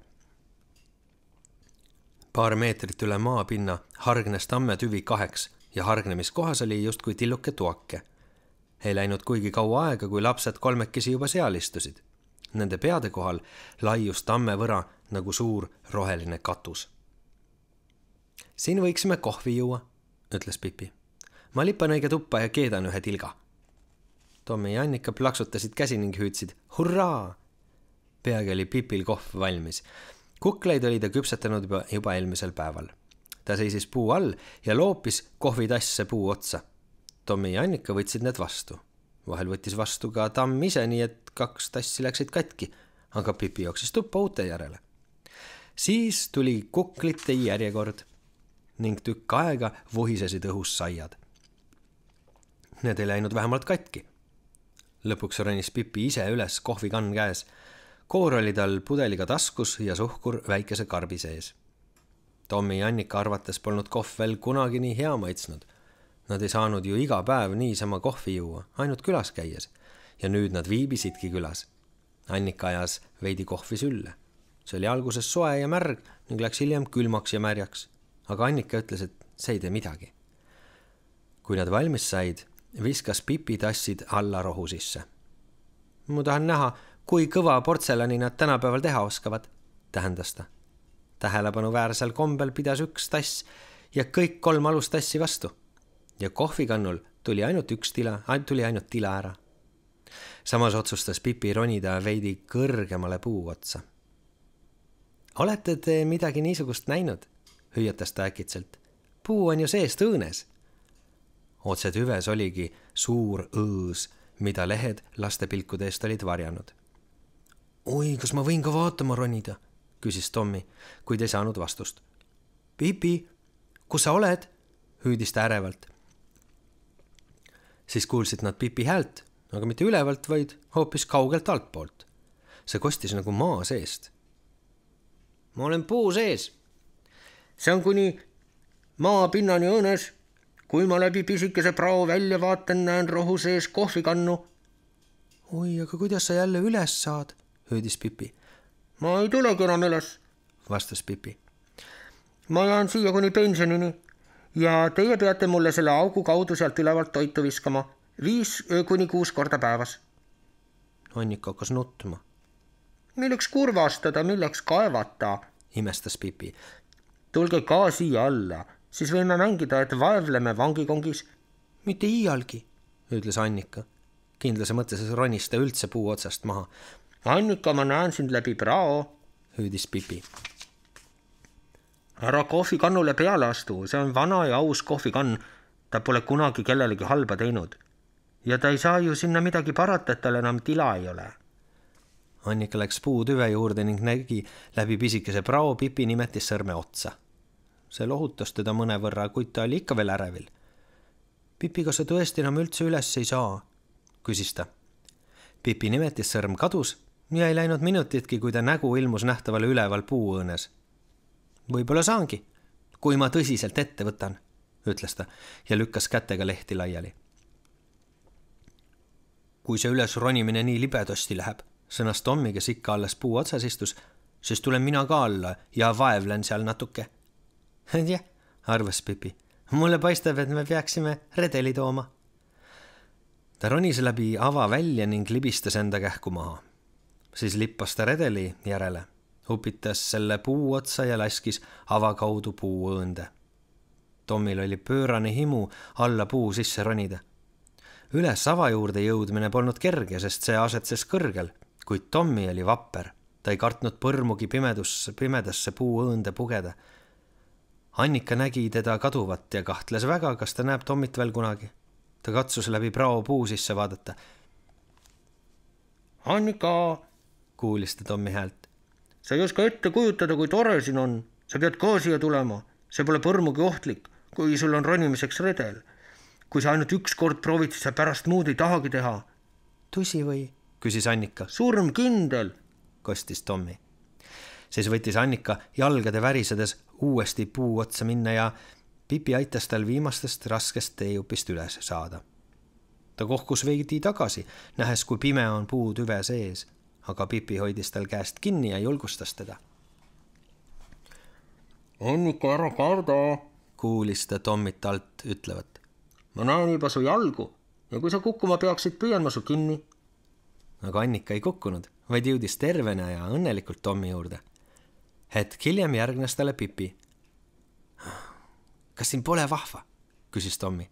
Paar meetrit üle maapinna hargnes tamme tüvi 2 ja hargnemiskohas oli justkui tilluke tuake. Ei läinud kuigi kaua aega, kui lapsed kolmekesi juba seal istusid. Nende peade kohal laius tamme võra nagu suur roheline katus. Siin võiksime kohvi juua, ütles Pipi. Ma lipan õige tuppa ja keedan ühe tilga. Tommi ja Annika plaksutasid käsi ning hüüdsid hurraa! Peagi oli Pipil kohv valmis. Kukleid oli ta küpsetanud juba eelmisel päeval. Ta seisis puu all ja loopis kohvitasse puu otsa. Tommi ja Annika võtsid need vastu. Vahel võttis vastu ka tamm ise, nii et 2 tassi läksid katki, aga Pipi jooksis tuppa uute järele. Siis tuli kuklite järjekord ning tükk aega vuhisesid õhus saiad. Need ei läinud vähemalt katki. Lõpuks ronis Pipi ise üles kohvikann käes. Koor oli tal pudeliga taskus ja suhkur väikese karbi sees. Tommi ja Annika arvates polnud kohv veel kunagi nii hea maitsnud. Nad ei saanud ju iga päev niisama kohvi juua, ainult külas käies. Ja nüüd nad viibisidki külas. Annika ajas veidi kohvi sülle. See oli alguses soe ja märg ning läks hiljem külmaks ja märjaks. Aga Annika ütles, et see ei tee midagi. Kui nad valmis said, viskas Pipi tassid alla rohu sisse. Ma tahan näha, kui kõva portselani nad tänapäeval teha oskavad, tähendas ta. Tähelepanu-väärsel kombel pidas 1 tass ja kõik 3 alustassi vastu. Ja kohvikannul tuli ainult tila ära. Samas otsustas Pipi ronida veidi kõrgemale puu otsa. Olete te midagi niisugust näinud? Hüüatas ta äkitselt. Puu on ju seest õõnes. Otse tüves oligi suur õõs, mida lehed laste pilkude eest olid varjanud. Oi, kas ma võin ka vaatama ronida? Küsis Tommi, kuid ei saanud vastust. Pipi, kus sa oled? Hüüdis ta ärevalt. Siis kuulsid nad Pipi häält, aga mitte ülevalt, vaid hoopis kaugelt altpoolt. See kostis nagu maa seest. Ma olen puu sees. See on kuni maapinnani õõnes. Kui ma läbi pisikese prao välja vaatan, näen rohu sees kohvikannu. Oi, aga kuidas sa jälle üles saad? Hüüdis Pipi. Ma ei tulegi enam üles, vastas Pipi. Ma jään siia kuni pensionini ja teie peate mulle selle augu kaudu sealt ülevalt toitu viskama 5 kuni 6 korda päevas. Annika hakkas nutma. Milleks kurvastada, milleks kaevata, imestas Pipi. Tulge ka siia alla, siis võime mängida, et vaevleme vangikongis. Mitte iialgi, ütles Annika. Kindlase mõttes ronis ta üldse puu otsast maha. Annika, ma näen sind läbi prao, hüüdis Pipi. Ära kohvikannule peale astu, see on vana ja aus kohvikann. Ta pole kunagi kellelegi halba teinud. Ja ta ei saa ju sinna midagi parata, et tal enam tila ei ole. Annika läks puu tüve juurde ning nägi läbi pisikese prao Pipi nimetis sõrme otsa. See lohutas teda mõnevõrra, kuid ta oli ikka veel ärevil. Pipi, kas sa tõesti enam üldse üles ei saa? Küsis ta. Pipi nimetis sõrm kadus ja ei läinud minutitki, kui ta nägu ilmus nähtavale üleval puuõõnes. Võib-olla saangi, kui ma tõsiselt ette võtan, ütles ta ja lükkas kätega lehti laiali. Kui see üles ronimine nii libedasti läheb, sõnas Tommi, kes ikka alles puu otsas istus, siis tulen mina ka alla ja vaevlen seal natuke. Jah, arvas Pipi. Mulle paistab, et me peaksime redeli tooma. Ta ronis läbi ava välja ning libistas enda kähku maha. Siis lippas ta redeli järele, upitas selle puu otsa ja laskis ava kaudu puu õõnde. Tommil oli pöörane himu alla puu sisse ronida. Üles ava juurde jõudmine polnud kerge, sest see asetses kõrgel, kuid Tommi oli vapper. Ta ei kartnud põrmugi pimedasse puu õõnde pugeda. Annika nägi teda kaduvat ja kahtles väga, kas ta näeb Tommit veel kunagi. Ta katsus läbi prao puu sisse vaadata. Annika, kuulis ta Tommi häält. Sa ei oska ette kujutada, kui tore siin on. Sa pead ka siia tulema. See pole põrmugi ohtlik, kui sul on ronimiseks redel. Kui sa ainult 1 kord proovid, siis sa pärast muud ei tahagi teha. Tusi või? Küsis Annika. Surm kindel, kostis Tommi. Siis võttis Annika jalgade värisedes uuesti puu otsa minna ja Pipi aitas tal viimastest raskest teejupist üles saada. Ta kohkus veidi tagasi, nähes, kui pime on puu tüve sees, aga Pipi hoidis tal käest kinni ja julgustas teda. Annika, ära karda, kuulis ta Tommit alt ütlevat. Ma näen juba su jalgu ja kui sa kukkuma peaksid, püüan ma su kinni. Aga Annika ei kukkunud, vaid jõudis tervena ja õnnelikult Tommi juurde. Hetk hiljem järgnes talle Pipi. Kas siin pole vahva? Küsis Tommi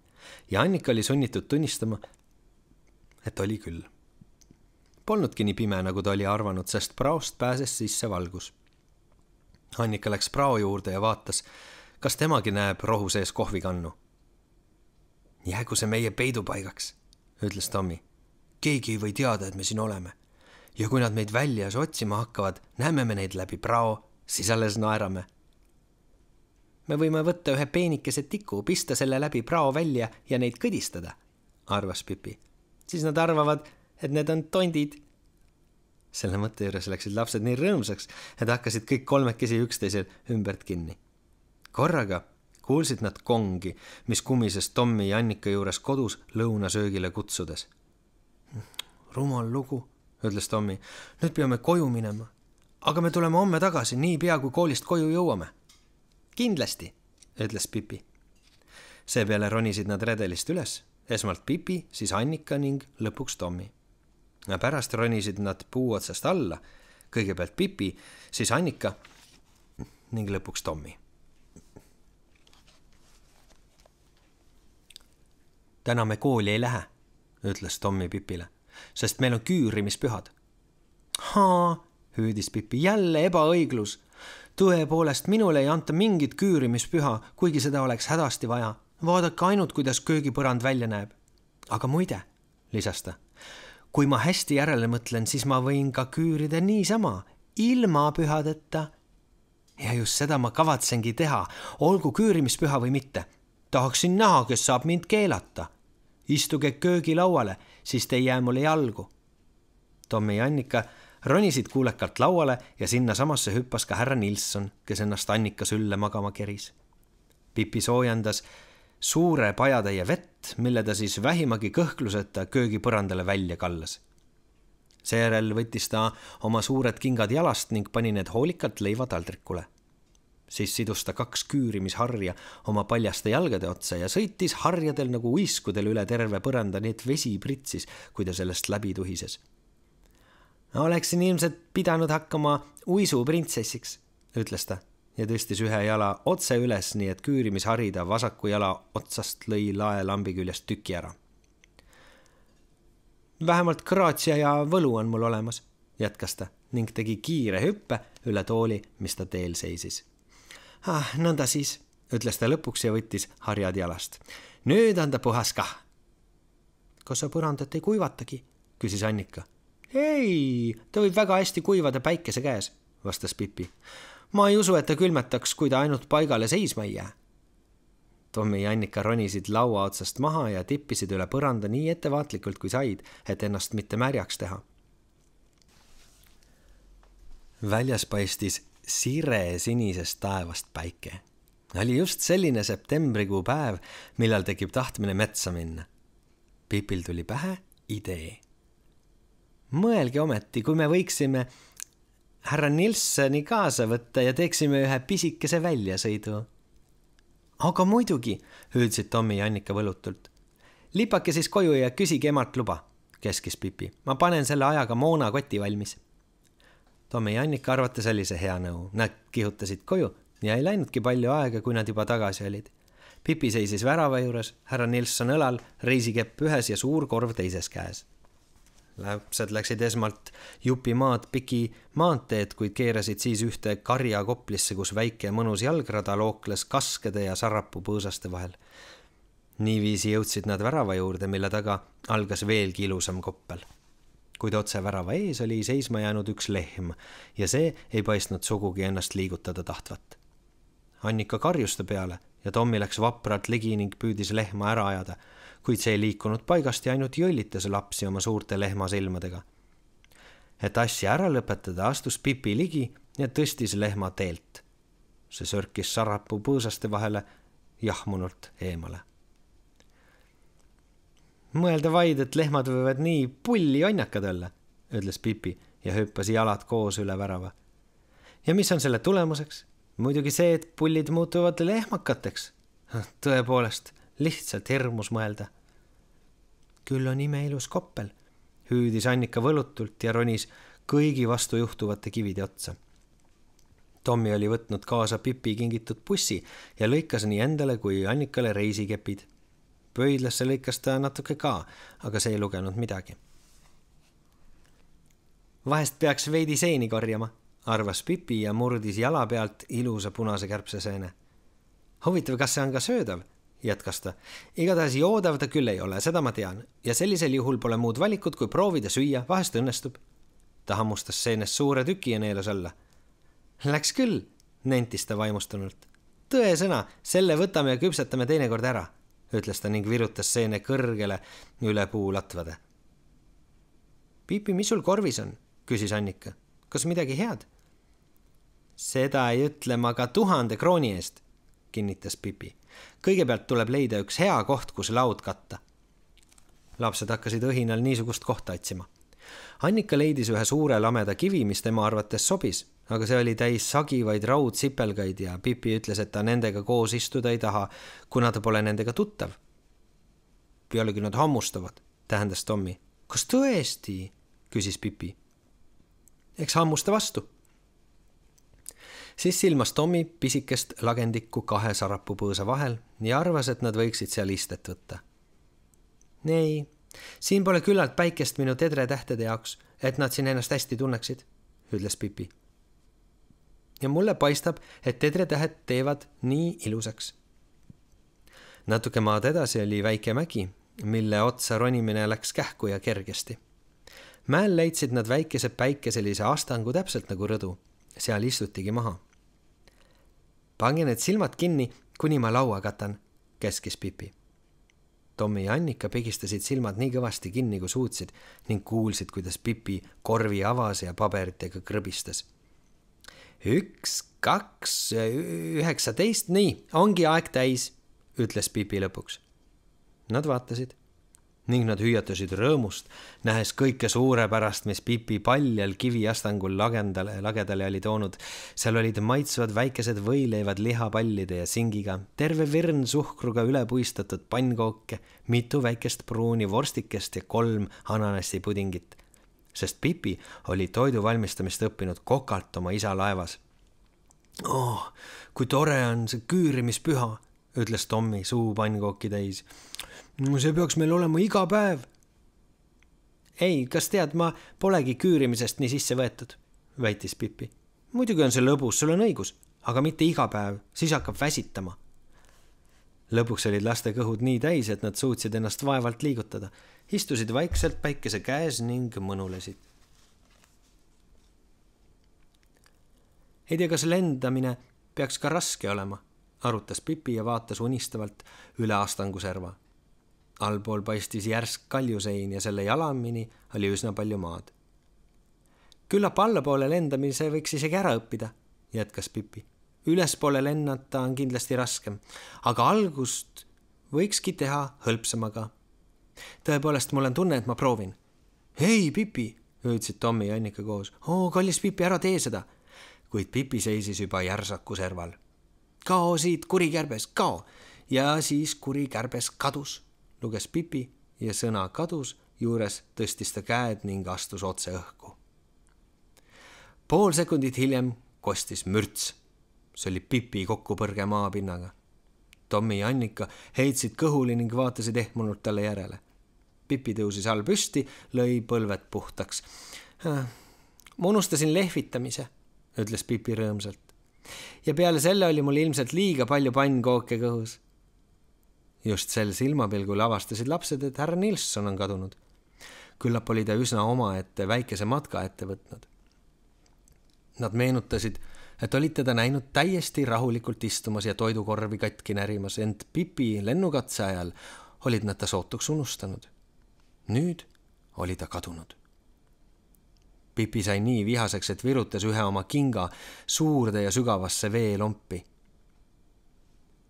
ja Annika oli sunnitud tunnistama, et oli küll. Polnudki nii pime, nagu ta oli arvanud, sest praost pääses sisse valgus. Annika läks prao juurde ja vaatas, kas temagi näeb rohu sees kohvikannu. Jäägu see meie peidupaigaks, ütles Tommi. Keegi ei või teada, et me siin oleme. Ja kui nad meid väljas otsima hakkavad, näeme me neid läbi prao, siis alles naerame. Me võime võtta ühe peenikese tiku, pista selle läbi prao välja ja neid kõdistada, arvas Pipi. Siis nad arvavad, et need on tondid. Selle mõtte juures läksid lapsed nii rõõmsaks, et hakkasid kõik kolmekesi üksteisel ümbert kinni. Korraga kuulsid nad kongi, mis kumises Tommi ja Annika juures kodus lõunasöögile kutsudes. Rumal lugu, ütles Tommi. Nüüd peame koju minema. Aga me tuleme homme tagasi, nii pea kui koolist koju jõuame. Kindlasti, ütles Pipi. Seepeale ronisid nad redelist üles, esmalt Pipi, siis Annika ning lõpuks Tommi. Pärast ronisid nad puu otsast alla, kõigepealt Pipi, siis Annika ning lõpuks Tommi. Täna me kooli ei lähe, ütles Tommi Pipile, sest meil on küürimispühad. Haa, hüüdis Pipi, jälle ebaõiglus. Tõepoolest, minule ei anta mingit küürimispüha, kuigi seda oleks hädasti vaja. Vaadake ainult, kuidas köögipõrand välja näeb. Aga muide, lisas ta, kui ma hästi järele mõtlen, siis ma võin ka küürida niisama, ilma pühadeta. Ja just seda ma kavatsengi teha, olgu küürimispüha või mitte. Tahaksin näha, kes saab mind keelata. Istuge köögilauale, siis te ei jää mulle jalgu. Tommi ja Annika ronisid kuulekalt lauale ja sinna samasse hüppas ka härra Nilsson, kes ennast Annika sülle magama keris. Pipi soojendas suure pajatäie vett, mille ta siis vähimagi kõhkluseta köögipõrandale välja kallas. Seejärel võttis ta oma suured kingad jalast ning pani need hoolikalt leivataldrikule. Siis sidus ta 2 küürimisharja oma paljaste jalgade otsa ja sõitis harjadel nagu uiskudel üle terve põranda, nii et vesi pritsis, kui ta sellest läbi tuhises. Oleksin ilmselt pidanud hakkama uisuprintsessiks, ütles ta ja tõstis ühe jala otse üles, nii et küürimishari ta vasaku jala otsast lõi laelambi küljest tüki ära. Vähemalt kraatsia ja võlu on mul olemas, jätkas ta ning tegi kiire hüppe üle tooli, mis ta teel seisis. Nõnda siis, ütles ta lõpuks ja võttis harjad jalast. Nüüd on ta puhas kah. Kas sa põrandat ei kuivatagi, küsis Annika. Ei, ta võib väga hästi kuivada päikese käes, vastas Pipi. Ma ei usu, et ta külmetaks, kui ta ainult paigale seisma ei jää. Tommi ja Annika ronisid laua otsast maha ja tippisid üle põranda nii ettevaatlikult kui said, et ennast mitte märjaks teha. Väljas paistis sire sinisest taevast päike. Oli just selline septembrikuu päev, millal tekib tahtmine metsa minna. Pipil tuli pähe idee. Mõelge ometi, kui me võiksime härra Nilssoni kaasa võtta ja teeksime ühe pisikese väljasõidu. Aga muidugi, hüüdsid Tommi ja Annika võlutult. Lipake siis koju ja küsige emalt luba, keskis Pipi. Ma panen selle ajaga Moona koti valmis. Tommi ja Annika arvates oli see hea nõu. Nad kihutasid koju ja ei läinudki palju aega, kui nad juba tagasi olid. Pipi seisis värava juures, härra Nilsson õlal, reisikepp ühes ja suur korv teises käes. Lapsed läksid esmalt jupi maad piki maanteed, kuid keerasid siis ühte karja koplisse, kus väike mõnus jalgrada lookles kaskede ja sarrapu põõsaste vahel. Niiviisi jõudsid nad värava juurde, mille taga algas veelgi ilusam koppel. Kuid otse värava ees oli seisma jäänud üks lehm ja see ei paistnud sugugi ennast liigutada tahtvat. Annika karjuste peale ja Tommi läks vapralt ligi ning püüdis lehma ära ajada, kuid see ei liikunud paigast ja ainult jõllitas lapsi oma suurte lehmasilmadega. Et asja ära lõpetada, astus Pipi ligi ja tõstis lehma teelt. See sörkis sarapuu põõsaste vahele jahmunult eemale. Mõelda vaid, et lehmad võivad nii pulli onnakad olla, ütles Pipi ja hüppas jalad koos üle värava. Ja mis on selle tulemuseks? Muidugi see, et pullid muutuvad lehmakateks. Tõepoolest, lihtsalt hirmus mõelda. Küll on imeilus koppel, hüüdis Annika võlutult ja ronis kõigi vastu juhtuvate kivide otsa. Tommi oli võtnud kaasa Pipi kingitud bussi ja lõikas nii endale kui Annikale reisikepid. Pöidlasse lõikas ta natuke ka, aga see ei lugenud midagi. Vahest peaks veidi seeni korjama, arvas Pipi ja murdis jala pealt ilusa punase kärbseseene. Huvitav, kas see on ka söödav, jätkas ta. Igatahes joodav ta küll ei ole, seda ma tean. Ja sellisel juhul pole muud valikut, kui proovida süüa, vahest õnnestub. Ta hammustas seenest suure tüki ja neelas alla. Läks küll, nentis ta vaimustunult. Tõe sõna, selle võtame ja küpsetame teinekord ära, ütles ta ning virutas seene kõrgele üle puu latvade. Pipi, mis sul korvis on? Küsis Annika. Kas midagi head? Seda ei ütle ma ka 1000 krooni eest, kinnitas Pipi. Kõigepealt tuleb leida üks hea koht, kus laud katta. Lapsed hakkasid õhinal niisugust kohta otsima. Annika leidis ühe suure lameda kivi, mis tema arvates sobis, aga see oli täis sagivaid raudsipelgaid ja Pipi ütles, et ta nendega koos istuda ei taha, kuna ta pole nendega tuttav. Pealegi nad hammustavad, tähendas Tommi. Kas tõesti? Küsis Pipi. Eks hammusta vastu. Siis silmas Tommi pisikest lagendikku 2 sarapuu põõsa vahel ja arvas, et nad võiksid seal istet võtta. Nei, siin pole küllalt päikest minu tedretähtede jaoks, et nad siin ennast hästi tunneksid, ütles Pipi. Ja mulle paistab, et tedretähed teevad nii ilusaks. Natuke maad edasi oli väike mägi, mille otsa ronimine läks kähku ja kergesti. Mäel leidsid nad väikese päikeselise astangu täpselt nagu rõdu. Seal istutigi maha. Pange need silmad kinni, kuni ma laua katan, käskis Pipi. Tommi ja Annika pigistasid silmad nii kõvasti kinni, kui suutsid ning kuulsid, kuidas Pipi korvi avas ja paberitega krõbistas. 1, 2, 19, nii, ongi aeg täis, ütles Pipi lõpuks. Nad vaatasid ning nad hüüatasid rõõmust, nähes kõike suurepärast, mis Pipi paljal kiviastangul lagedale oli toonud. Seal olid maitsvad väikesed võileivad lihapallide ja singiga, terve virn suhkruga ülepuistatud pannkooke, mitu väikest pruuni vorstikest ja 3 ananasipudingit, sest Pipi oli toidu valmistamist õppinud kokalt oma isa laevas. Oh, kui tore on see küürimispüha, ütles Tommi suu pannkooki täis. See peaks meil olema iga päev. Ei, kas tead, ma polegi küürimisest nii sisse võetud, väitis Pipi. Muidugi on see lõbus, sul on õigus, aga mitte iga päev, siis hakkab väsitama. Lõpuks olid laste kõhud nii täis, et nad suutsid ennast vaevalt liigutada. Istusid vaikselt päikese käes ning mõnulesid. Ei tea, kas lendamine peaks ka raske olema, arutas Pipi ja vaatas unistavalt üle astangu serva. Allpool paistis järsk kaljusein ja selle jalamini oli üsna palju maad. Küllap allapoole lendamise võiks isegi ära õppida, jätkas Pipi. Ülespoole lennata on kindlasti raskem, aga algust võikski teha hõlpsamaga. Tõepoolest, mul on tunne, et ma proovin. Hei, Pipi, hüüdsid Tommi ja Annika koos. Kallis Pipi, ära tee seda. Kuid Pipi seisis juba järsaku serval. Kao siit, kurikärbes, kao. Ja siis kurikärbes kadus, luges Pipi ja sõna kadus juures tõstis ta käed ning astus otse õhku. Pool sekundit hiljem kostis mürts. See oli Pipi kokkupõrge maapinnaga. Tommi ja Annika heitsid kõhuli ning vaatasid ehmunult talle järele. Pipi tõusis all püsti, lõi põlved puhtaks. Ma unustasin lehvitamise, ütles Pipi rõõmsalt. Ja peale selle oli mul ilmselt liiga palju pannkooke kõhus. Just sel silmapilgul avastasid lapsed, et härra Nilsson on kadunud. Küllap oli ta üsna omaette väikese matka ette võtnud. Nad meenutasid, et olid teda näinud täiesti rahulikult istumas ja toidukorvi katki närimas, ent Pipi lennukatse ajal olid nad ta sootuks unustanud. Nüüd oli ta kadunud. Pipi sai nii vihaseks, et virutas ühe oma kinga suurde ja sügavasse veelompi.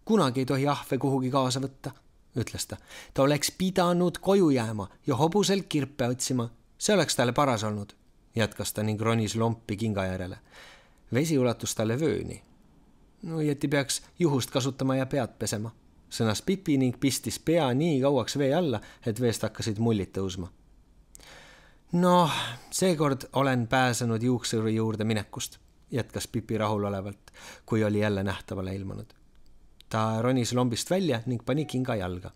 Kunagi ei tohi ahve kuhugi kaasa võtta, ütles ta. Ta oleks pidanud koju jääma ja hobuselt kirpe otsima. See oleks talle paras olnud, jätkas ta ning ronis lompi kinga järele. Vesi ulatus talle vööni. No õieti peaks juhust kasutama ja pead pesema, sõnas Pipi ning pistis pea nii kauaks vee alla, et veest hakkasid mullid tõusma. No, seekord olen pääsenud juuksuri juurde minekust, jätkas Pipi rahulolevalt, kui oli jälle nähtavale ilmunud. Ta ronis lombist välja ning pani kinga jalga.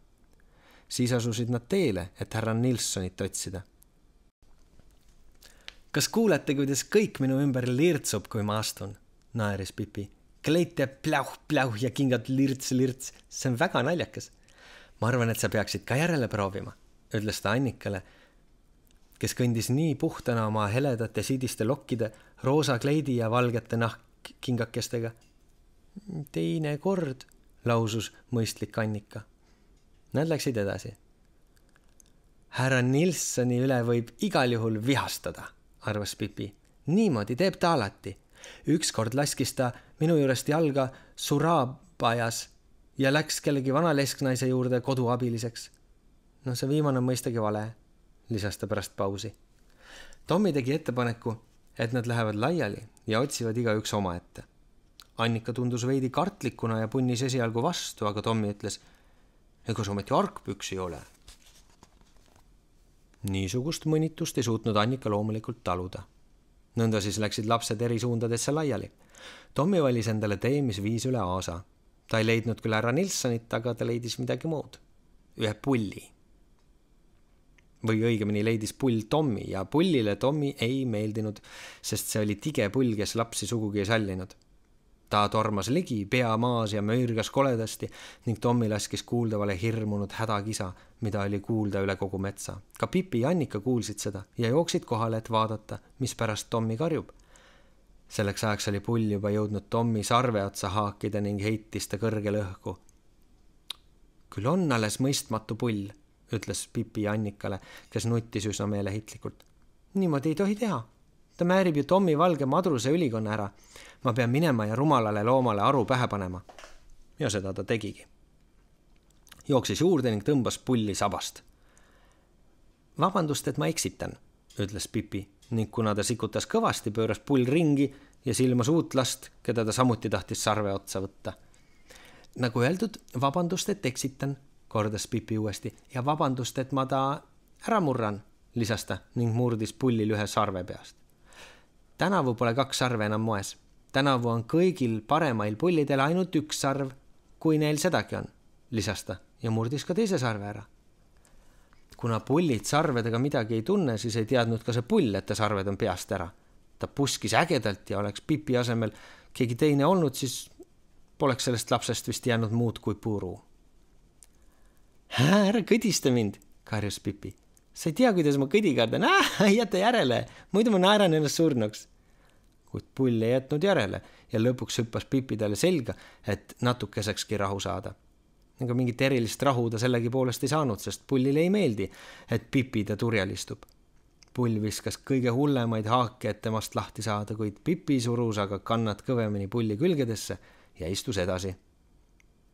Siis asusid nad teele, et härra Nilssonit otsida. Kas kuulete, kuidas kõik minu ümber lirtsub, kui ma astun? Naeris Pipi. Kleit teeb pläuh ja kingad lirts. See on väga naljakas. Ma arvan, et sa peaksid ka järele proovima, ütles ta Annikale, kes kõndis nii puhtana oma heledate sidiste lokkide, roosa kleidi ja valgete nahkkingakestega. Teine kord, lausus mõistlik Annika. Nad läksid edasi. Härra Nilssoni üle võib igal juhul vihastada, arvas Pipi. Niimoodi teeb ta alati. Ükskord laskis ta minu juurest jalga Surabajas ja läks kellegi vana lesknaise juurde koduabiliseks. No see viimane on mõistagi vale, lisas ta pärast pausi. Tommi tegi ettepaneku, et nad lähevad laiali ja otsivad igaüks omaette. Annika tundus veidi kartlikuna ja punnis esialgu vastu, aga Tommi ütles, ega see ometi argpüks ei ole. Niisugust mõnitust ei suutnud Annika loomulikult taluda. Nõnda siis läksid lapsed eri suundadesse laiali. Tommi valis endale tee, mis viis üle aasa. Ta ei leidnud küll härra Nilssonit, aga ta leidis midagi muud. Ühe pulli. Või õigemini leidis pull Tommi ja pullile Tommi ei meeldinud, sest see oli tige pull, kes lapsi sugugi ei sallinud. Ta tormas ligi, pea maas ja möirgas koledasti ning Tommi laskis kuuldavale hirmunud hädakisa, mida oli kuulda üle kogu metsa. Ka Pipi ja Annika kuulsid seda ja jooksid kohale, et vaadata, mis pärast Tommi karjub. Selleks ajaks oli pull juba jõudnud Tommi sarve otsa haakida ning heitis ta kõrgele õhku. Küll on alles mõistmatu pull, ütles Pipi Annikale, kes nuttis üsna meelehitlikult. Niimoodi ei tohi teha. Ta määrib ju Tommi valge madruse ülikonna ära. Ma pean minema ja rumalale loomale aru pähe panema. Ja seda ta tegigi. Jooksis juurde ning tõmbas pulli sabast. Vabandust, et ma eksitan, ütles Pipi, ning kuna ta sikutas kõvasti, pööras pull ringi ja silmas uut last, keda ta samuti tahtis sarve otsa võtta. Nagu öeldud, vabandust, et eksitan, kordas Pipi uuesti, ja vabandust, et ma ta ära murran, lisas ta ning murdis pullil ühe sarve peast. Tänavu pole 2 sarve enam moes. Tänavu on kõigil paremail pullidel ainult 1 sarv, kui neil sedagi on, lisas ta ja murdis ka teise sarve ära. Kuna pullid sarvedega midagi ei tunne, siis ei teadnud ka see pull, et ta sarved on peast ära. Ta puskis ägedalt ja oleks Pipi asemel keegi teine olnud, siis poleks sellest lapsest vist jäänud muud kui puru. Ära kõdista mind, karjus Pipi. Sa ei tea, kuidas ma kõdi kardan. Jäta järele, muidu ma naeran ennast surnuks. Kuid pull ei jätnud järele ja lõpuks hüppas Pipi talle selga, et natukesekski rahu saada. Ega mingit erilist rahu ta sellegi poolest ei saanud, sest pullile ei meeldi, et Pipi ta turjal istub. Pull viskas kõige hullemaid haake, et temast lahti saada, kuid Pipi surus aga kannad kõvemini pulli külgedesse ja istus edasi.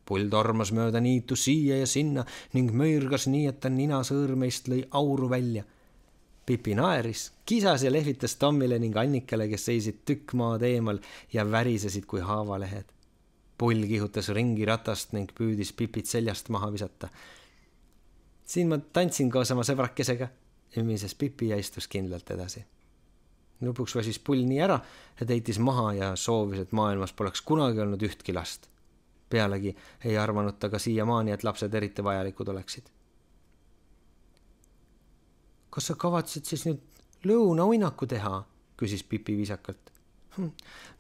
Pull tormas mööda niitu siia ja sinna ning möirgas nii, et ta nina sõõrmeist lõi auru välja. Pipi naeris, kisas ja lehvitas Tommile ning Annikale, kes seisid tükk maad eemal ja värisesid kui haavalehed. Pull kihutas ringi ratast ning püüdis Pipit seljast maha visata. Siin ma tantsin koos oma sõbrakesega, ümises Pipi ja istus kindlalt edasi. Lõpuks vasis pull nii ära, et heitis maha ja soovis, et maailmas poleks kunagi olnud ühtki last. Pealegi ei arvanud ta ka siiamaani, et lapsed eriti vajalikud oleksid. Kas sa kavatsid siis nüüd lõunauinaku teha, küsis Pipi viisakalt.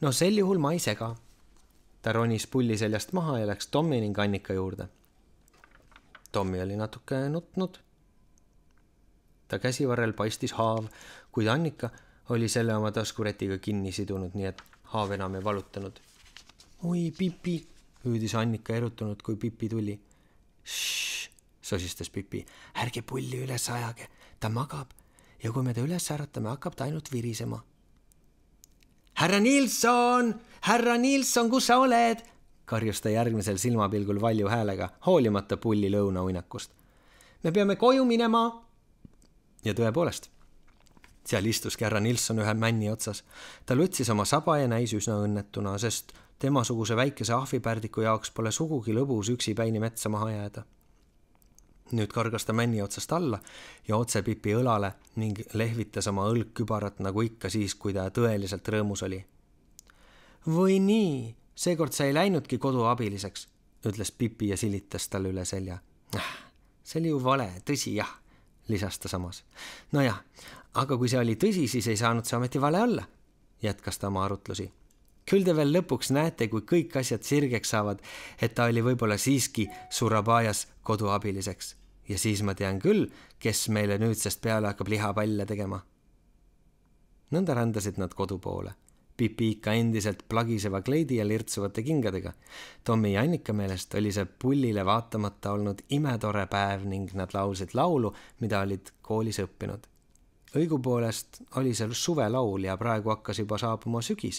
No sel juhul ma ei sega. Ta ronis pulli seljast maha ja läks Tommi ning Annika juurde. Tommi oli natuke nutnud. Ta käsivarrel paistis haav, kuid Annika oli selle oma taskuretiga kinni sidunud, nii et haav enam ei valutanud. Oi, Pipi, hüüdis Annika erutunud, kui Pipi tuli. Sosistas Pipi, ärge pulli üles ajage, ta magab ja kui me ta üles äratame, hakkab ta ainult virisema. Härra Nilsson, kus sa oled? Karjus ta järgmisel silmapilgul valju häälega, hoolimata pulli lõunauinakust. Me peame koju minema. Ja tõepoolest, seal istuski härra Nilsson ühe männi otsas. Ta lutsis oma saba ja näis üsna õnnetuna, sest temasuguse väikese ahvipärdiku jaoks pole sugugi lõbus üksipäini metsa maha jääda. Nüüd kargas ta männi otsast alla ja otse Pipi õlale ning lehvitas oma õlgkübarat nagu ikka siis, kui ta tõeliselt rõõmus oli. Või nii, seekord sa ei läinudki koduabiliseks, ütles Pipi ja silitas talle üle selja. See oli ju vale, tõsi jah, lisas ta samas. Nojah, aga kui see oli tõsi, siis ei saanud see ometi vale olla, jätkas ta oma arutlusi. Küll te veel lõpuks näete, kui kõik asjad sirgeks saavad, et ta oli võib-olla siiski Surabajas koduabiliseks. Ja siis ma tean küll, kes meile nüüdsest peale hakkab lihapalle tegema. Nõnda rändasid nad kodu poole. Pipi ikka endiselt plagiseva kleidi ja lirtsuvate kingadega. Tommi ja Annika meelest oli see pullile vaatamata olnud imetore päev ning nad laulsid laulu, mida olid koolis õppinud. Õigupoolest oli see suvelaul ja praegu hakkas juba saabuma sügis,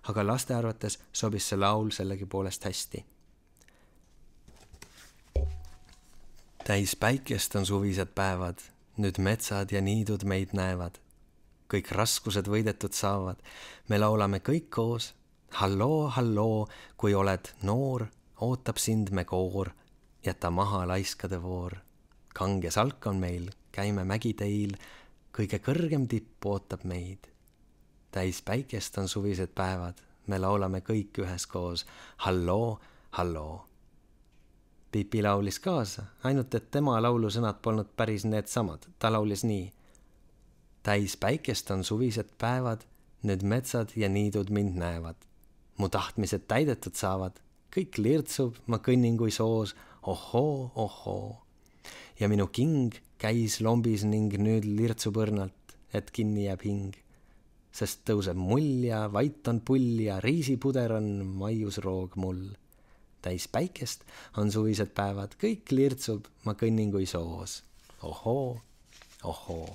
aga laste arvates sobis see laul sellegi poolest hästi. Täis päikest on suvised päevad, nüüd metsad ja niidud meid näevad. Kõik raskused võidetud saavad, me laulame kõik koos. Halloo, halloo, kui oled noor, ootab sind me koor, jäta maha laiskade voor. Kange salk on meil, käime mägiteil, kõige kõrgem tipp ootab meid. Täis päikest on suvised päevad, me laulame kõik üheskoos. Halloo, halloo. Pipi laulis kaasa, ainult et tema laulusõnad polnud päris need samad. Ta laulis nii. Täis päikest on suvised päevad, nüüd metsad ja niidud mind näevad. Mu tahtmised täidetud saavad, kõik lirtsub, ma kõnnin kui soos. Ohoo, ohoo. Ja minu king käis lombis ning nüüd lirtsub õrnalt, et kinni jääb hing. Sest tõuseb mull ja vait on pull ja riisipuder on maiusroog mull. Täis päikest on suvised päevad, kõik lirtsub, ma kõnnin kui soos. Ohoo, ohoo.